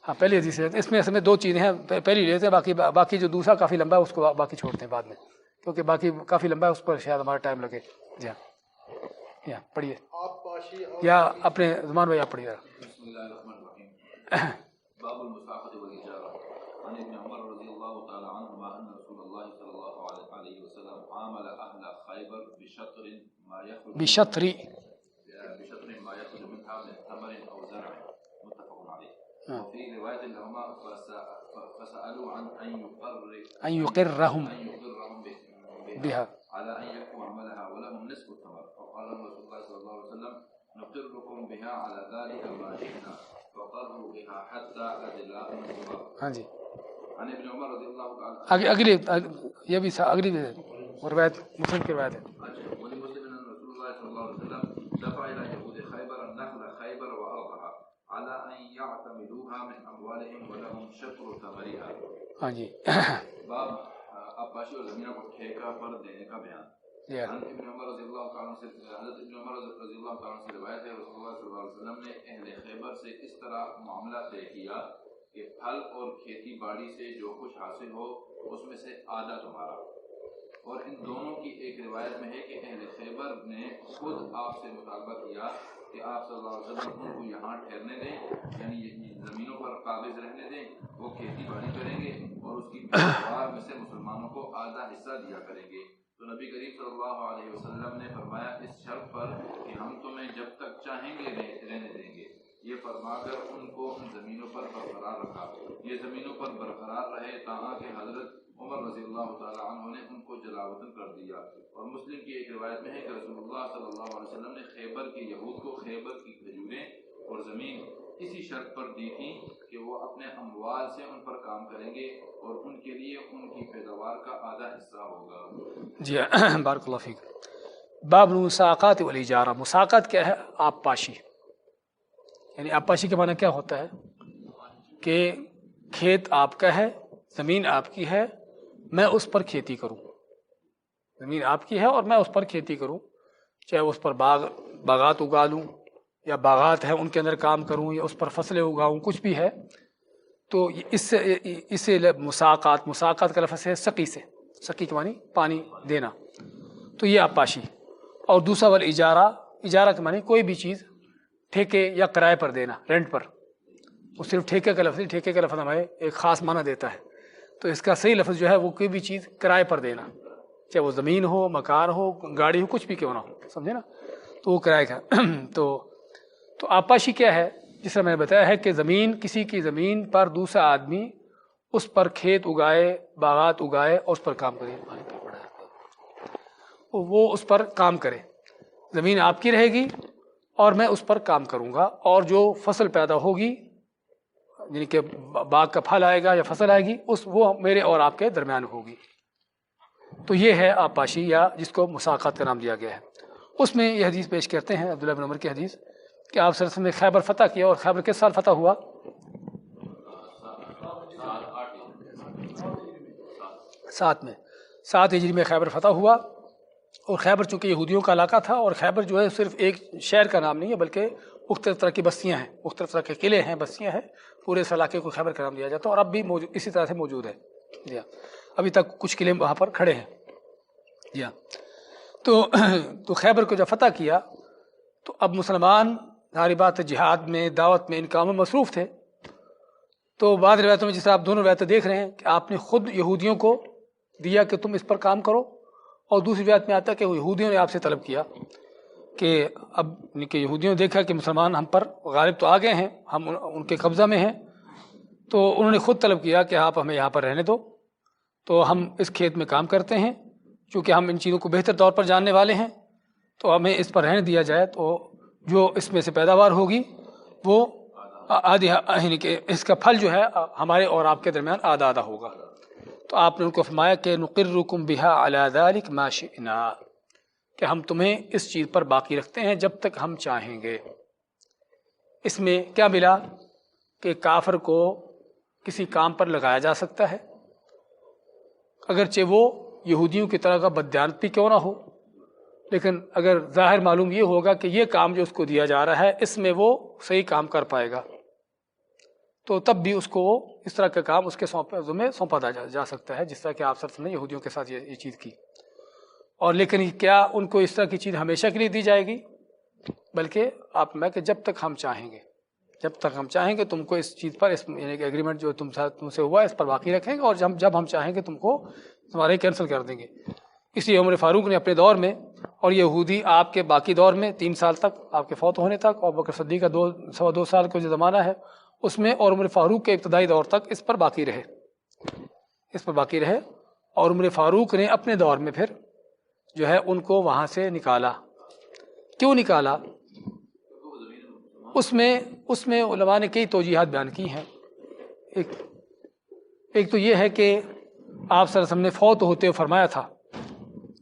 ہاں پہلی حدیث لے لیتے ہیں، اس میں اصل میں دو چیزیں ہیں، پہلی لے لیتے ہیں، باقی جو دوسرا کافی لمبا ہے اس کو باقی چھوڑتے ہیں بعد میں، کیونکہ باقی کافی لمبا ہے، اس پر شاید ہمارا ٹائم لگے۔ جی ہاں پڑھیے، یا اپنے زمان بھائی آپ پڑھیے۔ بسم اللہ الرحمن الرحیم۔ باب المساقۃ والاجارہ۔ عن ابن عمر رضی اللہ تعالی عنہما ان رسول اللہ صلی اللہ علیہ وسلم عامل اہل خیبر بشطر ما یخرج منها من ثمر او زرع، متفق علیہ۔ وفي رواية لهما فسألوا عن أن يقرهم بها على أن يكون عملها ولهم نصف الثمر، فقال رسول الله صلى الله عليه وسلم نقركم بها على ذلك ما شئنا، فقروا بها حتى أدلاهم الثمر۔ ہاں جی، عن ابن عمر رضی اللہ تعالی اگلی یہ بھی اگلی روایت مسلم کی روایت ہے۔ ولمسلم أن رسول الله صلى الله عليه وسلم دفع إلى يهود خيبر النخل خيبر وأرضها على أن يعتمدوها من أموالهم ولهم شطر ثمرها۔ ہاں جی، باب عباشی اور زمینوں کو ٹھیکہ پر دینے کا بیان۔ ابن عمر رضی اللہ تعالیٰ سے حضرت ابن عمر رضی اللہ تعالیٰ سے روایت ہے، رسول اللہ صلی اللہ علیہ وسلم نے اہل خیبر سے اس طرح معاملہ طے کیا کہ پھل اور کھیتی باڑی سے جو کچھ حاصل ہو اس میں سے آدھا تمہارا۔ اور ان دونوں کی ایک روایت میں ہے کہ اہل خیبر نے خود آپ سے مطالبہ کیا کہ آپ صلی اللہ علیہ وسلم ان کو یہاں ٹھہرنے دیں، یعنی زمینوں پر قابض رہنے دیں، وہ کھیتی باڑی کریں گے اور اس کی پیداوار میں سے مسلمانوں کو آدھا حصہ دیا کریں گے۔ تو نبی کریم صلی اللہ علیہ وسلم نے فرمایا اس شرط پر کہ ہم تمہیں جب تک چاہیں گے رہنے دیں گے۔ یہ فرما کر ان کو ان زمینوں پر برقرار رکھا، یہ زمینوں پر برقرار رہے تاہا کہ حضرت عمر رضی اللہ تعالیٰ عنہ نے ان کو جلاوطن کر دیا۔ اور مسلم کی ایک روایت میں ہے کہ رسول اللہ صلی اللہ علیہ وسلم نے خیبر کے یہود کو خیبر کی کھجوریں اور زمین اسی شرط پر دی تھی کہ وہ اپنے اموال سے ان پر کام کریں گے اور ان کے لیے ان کی پیداوار کا آدھا حصہ ہوگا۔ جی بارک اللہ فیک۔ باب المساقات والاجارہ۔ مساقات کیا ہے؟ آپ پاشی، یعنی آپ پاشی کے معنی کیا ہوتا ہے کہ کھیت آپ کا ہے، زمین آپ کی ہے، میں اس پر کھیتی کروں، زمین آپ کی ہے اور میں اس پر کھیتی کروں، چاہے اس پر باغات اگا لوں یا باغات ہیں ان کے اندر کام کروں یا اس پر فصلیں اگاؤں، کچھ بھی ہے، تو اس سے مساقات کا لفظ ہے سقی سے، سقی کے معنی پانی دینا، تو یہ آپ پاشی۔ اور دوسرا والاجارہ، اجارہ کے معنی کوئی بھی چیز ٹھیکے یا کرائے پر دینا، رینٹ پر، وہ صرف ٹھیکے کا لفظ نہیں، ٹھیکے کا لفظ ہمیں ایک خاص معنی دیتا ہے، تو اس کا صحیح لفظ جو ہے وہ کوئی بھی چیز کرائے پر دینا، چاہے وہ زمین ہو، مکان ہو، گاڑی ہو، کچھ بھی کیوں نہ ہو، سمجھے نا، تو وہ کرائے کا۔ تو آپاشی کیا ہے؟ جس طرح میں نے بتایا ہے کہ زمین، کسی کی زمین پر دوسرا آدمی اس پر کھیت اگائے، باغات اگائے اور اس پر کام کرے، وہ اس پر کام کرے، زمین آپ کی رہے گی اور میں اس پر کام کروں گا، اور جو فصل پیدا ہوگی یعنی کہ باغ کا پھل آئے گا یا فصل آئے گی، وہ میرے اور آپ کے درمیان ہوگی، تو یہ ہے آبپاشی یا جس کو مساقات کا نام دیا گیا ہے. اس میں یہ حدیث پیش کرتے ہیں عبداللہ بن عمر کی حدیث کہ آپ صلی اللہ علیہ وسلم نے خیبر فتح کیا، اور خیبر کس سال فتح ہوا؟ 7 ہجری میں خیبر فتح ہوا. اور خیبر چونکہ یہودیوں کا علاقہ تھا، اور خیبر جو ہے صرف ایک شہر کا نام نہیں ہے بلکہ مختلف طرح کی بستیاں ہیں، مختلف طرح کے قلعے ہیں، بستیاں ہیں. پورے اس علاقے کو خیبر کا نام دیا جاتا ہے، اور اب بھی اسی طرح سے موجود ہے. جی ہاں، ابھی تک کچھ قلعے وہاں پر کھڑے ہیں. جی ہاں، تو خیبر کو جب فتح کیا تو اب مسلمان ظاہر بات جہاد میں، دعوت میں، ان کاموں میں مصروف تھے. تو بعض روایتوں میں، جس طرح آپ دونوں روایتیں دیکھ رہے ہیں، کہ آپ نے خود یہودیوں کو دیا کہ تم اس پر کام کرو، اور دوسری روایت میں آتا ہے کہ وہ یہودیوں نے آپ سے طلب کیا کہ اب کہ یہودیوں نے دیکھا کہ مسلمان ہم پر غالب تو آ گئے ہیں، ہم ان کے قبضہ میں ہیں، تو انہوں نے خود طلب کیا کہ آپ ہمیں یہاں پر رہنے دو، تو ہم اس کھیت میں کام کرتے ہیں، چونکہ ہم ان چیزوں کو بہتر طور پر جاننے والے ہیں، تو ہمیں اس پر رہنے دیا جائے، تو جو اس میں سے پیداوار ہوگی وہ آدھی، یعنی کہ اس کا پھل جو ہے ہمارے اور آپ کے درمیان آدھا آدھا ہوگا. تو آپ نے ان کو فرمایا کہ نقرکم بہا علی ذلک ما شئنا، کہ ہم تمہیں اس چیز پر باقی رکھتے ہیں جب تک ہم چاہیں گے. اس میں کیا ملا کہ کافر کو کسی کام پر لگایا جا سکتا ہے، اگرچہ وہ یہودیوں کی طرح کا بددیانت بھی کیوں نہ ہو، لیکن اگر ظاہر معلوم یہ ہوگا کہ یہ کام جو اس کو دیا جا رہا ہے اس میں وہ صحیح کام کر پائے گا، تو تب بھی اس کو اس طرح کا کام اس کے ذمہ سونپا جا سکتا ہے، جس طرح کہ آپ صلی اللہ علیہ وسلم نے یہودیوں کے ساتھ یہ چیز کی. اور لیکن کیا ان کو اس طرح کی چیز ہمیشہ کے لیے دی جائے گی؟ بلکہ آپ میں کہ جب تک ہم چاہیں گے، جب تک ہم چاہیں گے تم کو اس چیز پر، اس یعنی کہ ایگریمنٹ جو تم سے ہوا ہے اس پر باقی رکھیں گے، اور جب ہم چاہیں گے تم کو تمہارے کینسل کر دیں گے. اس لیے عمر فاروق نے اپنے دور میں، اور یہودی آپ کے باقی دور میں 3 سال تک، آپ کے فوت ہونے تک، اور بکر صدیق کا 2 سال کا جو زمانہ ہے اس میں، اور عمر فاروق کے ابتدائی دور تک اس پر باقی رہے. اور عمر فاروق نے اپنے دور میں پھر جو ہے ان کو وہاں سے نکالا. کیوں نکالا؟ اس میں علماء نے کئی توجیحات بیان کی ہیں. ایک تو یہ ہے کہ آپ صلی اللہ علیہ وسلم نے فوت ہوتے ہوئے فرمایا تھا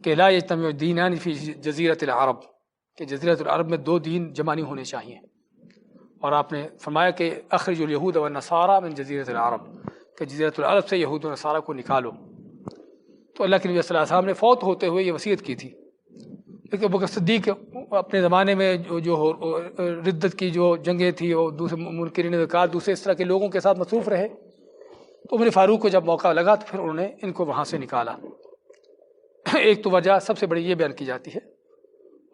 کہ لا یجتمع دینان فی جزیرۃ العرب، کہ جزیرۃ العرب میں 2 دین جمع نہیں ہونے چاہیے. اور آپ نے فرمایا کہ اخرج الیہود والنصارى من جزیرۃ العرب، کہ جزیرۃ العرب سے یہود و نصارہ کو نکالو. تو اللہ کے نبی صلی اللہ علیہ وسلم نے فوت ہوتے ہوئے یہ وصیت کی تھی. لیکن بکر صدیق اپنے زمانے میں جو ردت کی جو جنگیں تھیں، اور دوسرے منکرین زکوٰۃ، دوسرے اس طرح کے لوگوں کے ساتھ مصروف رہے، تو عمر فاروق کو جب موقع لگا تو پھر انہوں نے ان کو وہاں سے نکالا. ایک تو وجہ سب سے بڑی یہ بیان کی جاتی ہے،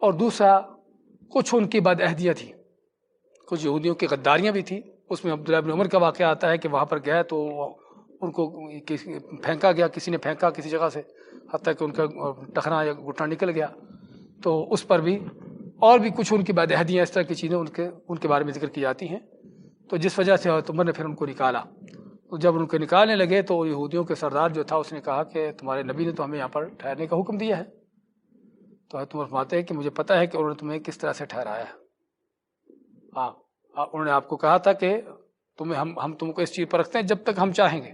اور دوسرا کچھ ان کی بدعہدیاں تھیں، کچھ یہودیوں کی غداریاں بھی تھیں. اس میں عبداللہ بن عمر کا واقعہ آتا ہے کہ وہاں پر گئے تو ان کو پھینکا گیا، کسی نے پھینکا کسی جگہ سے، حتیٰ کہ ان کا ٹخنا یا گھٹنا نکل گیا. تو اس پر بھی، اور بھی کچھ ان کی بدعہدیاں، اس طرح کی چیزیں ان کے بارے میں ذکر کی جاتی ہیں. تو جس وجہ سے عمر نے پھر ان کو نکالا. تو جب ان کو نکالنے لگے تو یہودیوں کے سردار جو تھا اس نے کہا کہ تمہارے نبی نے تو ہمیں یہاں پر ٹھہرنے کا حکم دیا ہے. تو تم فرماتے ہیں کہ مجھے پتہ ہے کہ انہوں نے تمہیں کس طرح سے ٹھہرایا ہے. ہاں، انہوں نے آپ کو کہا تھا کہ ہم تم کو اس چیز پر رکھتے ہیں جب تک ہم چاہیں گے.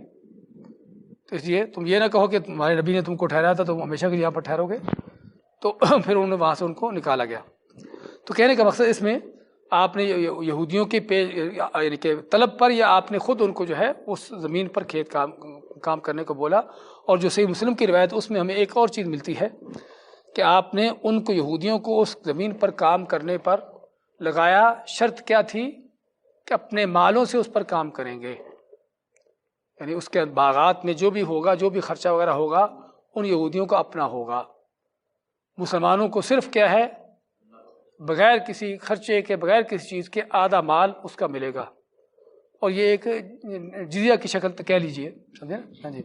تو اس لیے تم یہ نہ کہو کہ تمہارے نبی نے تم کو ٹھہرایا تھا تم ہمیشہ کے لیے یہاں پر ٹھہرو گے. تو پھر انہوں نے وہاں سے ان کو نکالا گیا. تو کہنے کا مقصد اس میں آپ نے یہودیوں کی یعنی کہ طلب پر، یا آپ نے خود ان کو جو ہے اس زمین پر کھیت کام کرنے کو بولا. اور جو صحیح مسلم کی روایت، اس میں ہمیں ایک اور چیز ملتی ہے کہ آپ نے ان کو، یہودیوں کو، اس زمین پر کام کرنے پر لگایا. شرط کیا تھی؟ کہ اپنے مالوں سے اس پر کام کریں گے، یعنی اس کے باغات میں جو بھی ہوگا، جو بھی خرچہ وغیرہ ہوگا، ان یہودیوں کا اپنا ہوگا. مسلمانوں کو صرف کیا ہے، بغیر کسی خرچے کے، بغیر کسی چیز کے آدھا مال اس کا ملے گا. اور یہ ایک جزیہ کی شکل کہہ لیجئے، سمجھے نا؟ ہاں جی،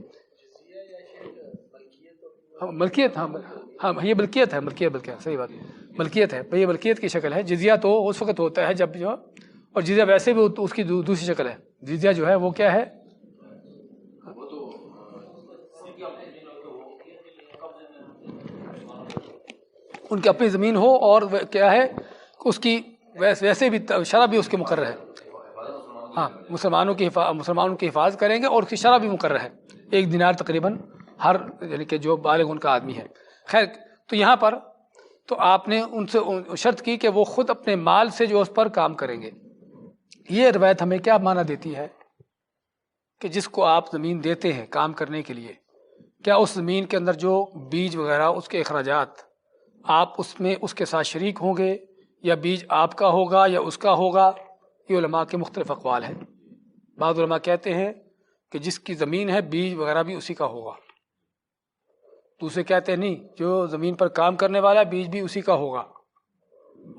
ملکیت. ہاں یہ ملکیت ہے، ملکیت صحیح بات، ملکیت ہے. یہ ملکیت کی شکل ہے. جزیہ تو اس وقت ہوتا ہے جب جو، اور جزیہ ویسے بھی اس کی دوسری شکل ہے. جزیہ جو ہے وہ کیا ہے، ان کی اپنی زمین ہو، اور کیا ہے اس کی ویسے بھی شرح بھی اس کے مقرر ہے. ہاں، مسلمانوں کی حفاظت کریں گے، اور اس کی شرح بھی مقرر ہے. 1 دینار تقریباً ہر یعنی کہ جو بالغ ان کا آدمی ہے. خیر تو یہاں پر تو آپ نے ان سے شرط کی کہ وہ خود اپنے مال سے جو اس پر کام کریں گے. یہ روایت ہمیں کیا معنی دیتی ہے کہ جس کو آپ زمین دیتے ہیں کام کرنے کے لیے، کیا اس زمین کے اندر جو بیج وغیرہ اس کے اخراجات آپ اس میں اس کے ساتھ شریک ہوں گے، یا بیج آپ کا ہوگا یا اس کا ہوگا؟ یہ علماء کے مختلف اقوال ہیں. بعض علماء کہتے ہیں کہ جس کی زمین ہے بیج وغیرہ بھی اسی کا ہوگا. دوسرے کہتے ہیں نہیں، جو زمین پر کام کرنے والا بیج بھی اسی کا ہوگا.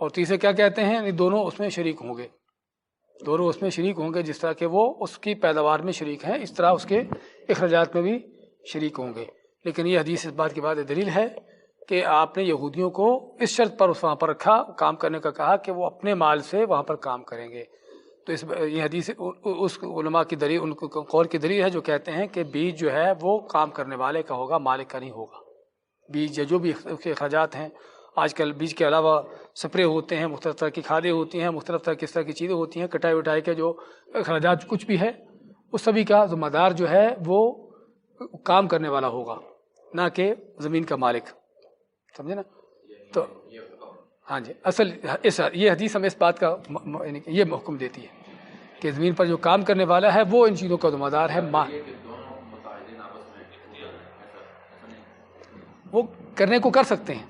اور تیسرے کیا کہتے ہیں، نہیں دونوں اس میں شریک ہوں گے، دونوں اس میں شریک ہوں گے. جس طرح کہ وہ اس کی پیداوار میں شریک ہیں اس طرح اس کے اخراجات میں بھی شریک ہوں گے. لیکن یہ حدیث اس بات کی بات دلیل ہے کہ آپ نے یہودیوں کو اس شرط پر وہاں پر رکھا، کام کرنے کا کہا کہ وہ اپنے مال سے وہاں پر کام کریں گے. تو یہ حدیث اس علماء کی دلیل، ان کو قول کی دلیل ہے جو کہتے ہیں کہ بیج جو ہے وہ کام کرنے والے کا ہوگا، مالک کا نہیں ہوگا. بیج یا جو بھی اس کے اخراجات ہیں، آج کل بیج کے علاوہ سپرے ہوتے ہیں، مختلف طرح کی کھادیں ہوتی ہیں، مختلف طرح کس طرح کی چیزیں ہوتی ہیں، کٹائی وٹائی کے جو اخراجات کچھ بھی ہے، اس سبھی کا ذمہ دار جو ہے وہ کام کرنے والا ہوگا، نہ کہ زمین کا مالک. سمجھے نا؟ تو ہاں جی، اصل یہ حدیث ہمیں اس بات کا یعنی کہ یہ حکم دیتی ہے کہ زمین پر جو کام کرنے والا ہے وہ ان چیزوں کا ذمہ دار ہے. وہ کرنے کو کر سکتے ہیں،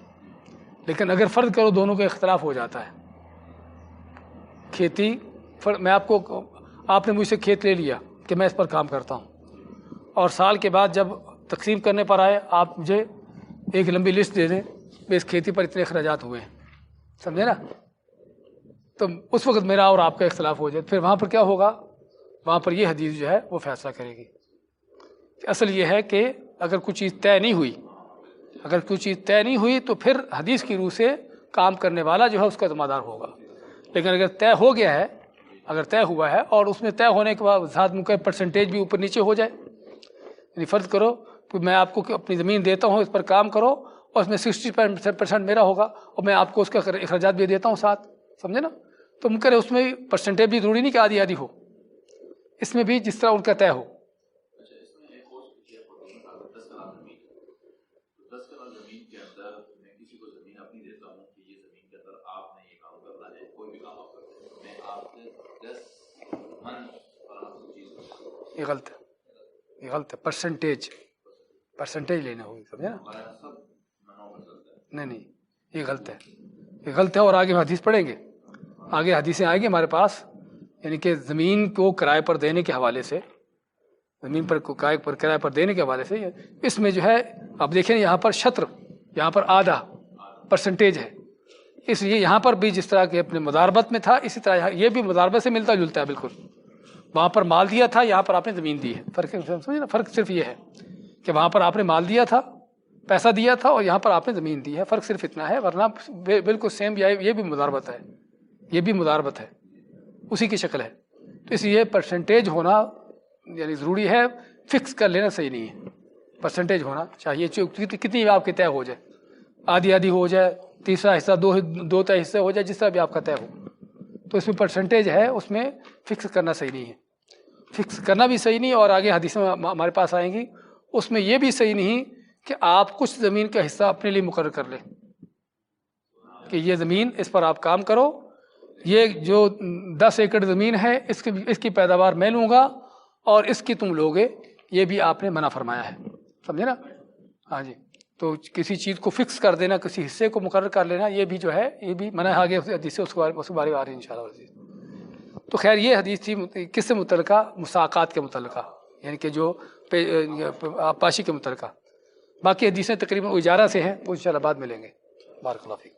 لیکن اگر فرض کرو دونوں کا اختلاف ہو جاتا ہے. کھیتی میں آپ نے مجھ سے کھیت لے لیا کہ میں اس پر کام کرتا ہوں، اور سال کے بعد جب تقسیم کرنے پر آئے آپ مجھے ایک لمبی لسٹ دے دیں کہ اس کھیتی پر اتنے اخراجات ہوئے ہیں. سمجھے نا؟ تو اس وقت میرا اور آپ کا اختلاف ہو جائے، پھر وہاں پر کیا ہوگا؟ وہاں پر یہ حدیث جو ہے وہ فیصلہ کرے گی. اصل یہ ہے کہ اگر کوئی چیز طے نہیں ہوئی تو پھر حدیث کی روح سے کام کرنے والا جو ہے اس کا ذمہ دار ہوگا. لیکن اگر طے ہو گیا ہے، اگر طے ہوا ہے اور اس میں طے ہونے کے بعد ساتھ میں کوئی پرسنٹیج بھی اوپر نیچے ہو جائے، یعنی فرض کرو کہ میں آپ کو اپنی زمین دیتا ہوں، اس پر کام کرو، اور اس میں 60% میرا ہوگا اور میں آپ کو اس کا اخراجات بھی دیتا ہوں ساتھ. سمجھے نا؟ تو ممکن ہے اس میں پرسنٹیج بھی ضروری نہیں کہ آدھی ہو، اس میں بھی جس طرح ان کا طے ہو. یہ غلط ہے. پرسنٹیج لینا ہوگی. سمجھے نا؟ نہیں یہ غلط ہے. اور آگے حدیث پڑھیں گے، آگے حدیثیں آئیں گی ہمارے پاس، یعنی کہ زمین کو کرائے پر دینے کے حوالے سے، زمین پر کرائے پر دینے کے حوالے سے اس میں جو ہے آپ دیکھیں یہاں پر شطر، یہاں پر آدھا پرسنٹیج ہے. اس لیے یہاں پر بھی جس طرح کے اپنے مضاربت میں تھا، اسی طرح یہ بھی مضاربت سے ملتا جلتا ہے بالکل. وہاں پر مال دیا تھا، یہاں پر آپ نے زمین دی ہے. فرق صرف یہ ہے کہ وہاں پر آپ نے مال دیا تھا، پیسہ دیا تھا، اور یہاں پر آپ نے زمین دی ہے. فرق صرف اتنا ہے، ورنہ بالکل سیم یہ بھی مضاربت ہے، اسی کی شکل ہے. تو اس لیے پرسنٹیج ہونا یعنی ضروری ہے، فکس کر لینا صحیح نہیں ہے. پرسنٹیج ہونا چاہیے، کتنی آپ کے طے ہو جائے، آدھی ہو جائے، تیسرا حصہ دو طے حصے ہو جائے، جس طرح بھی آپ کا طے ہو. تو اس میں پرسنٹیج ہے، اس میں فکس کرنا صحیح نہیں ہے. فکس کرنا بھی صحیح نہیں، اور آگے حدیثیں ہمارے پاس آئیں گی، اس میں یہ بھی صحیح نہیں کہ آپ کچھ زمین کا حصہ اپنے لیے مقرر کر لیں کہ یہ زمین اس پر آپ کام کرو، یہ جو 10 ایکڑ زمین ہے اس کی پیداوار میں لوں گا اور اس کی تم لوگے. یہ بھی آپ نے منع فرمایا ہے. سمجھے نا؟ ہاں جی. تو کسی چیز کو فکس کر دینا، کسی حصے کو مقرر کر لینا، یہ بھی جو ہے یہ بھی منع ہے. آگے حدیث سے اس کے بارے میں آ رہی ہے انشاءاللہ. تو خیر یہ حدیث تھی کس سے متعلقہ؟ مساقات کے متعلقہ، یعنی کہ جو پاشی کے متعلقہ. باقی حدیثیں تقریباً اجارہ سے ہیں، وہ انشاءاللہ بعد میں لیں گے. بارک اللہ فیک.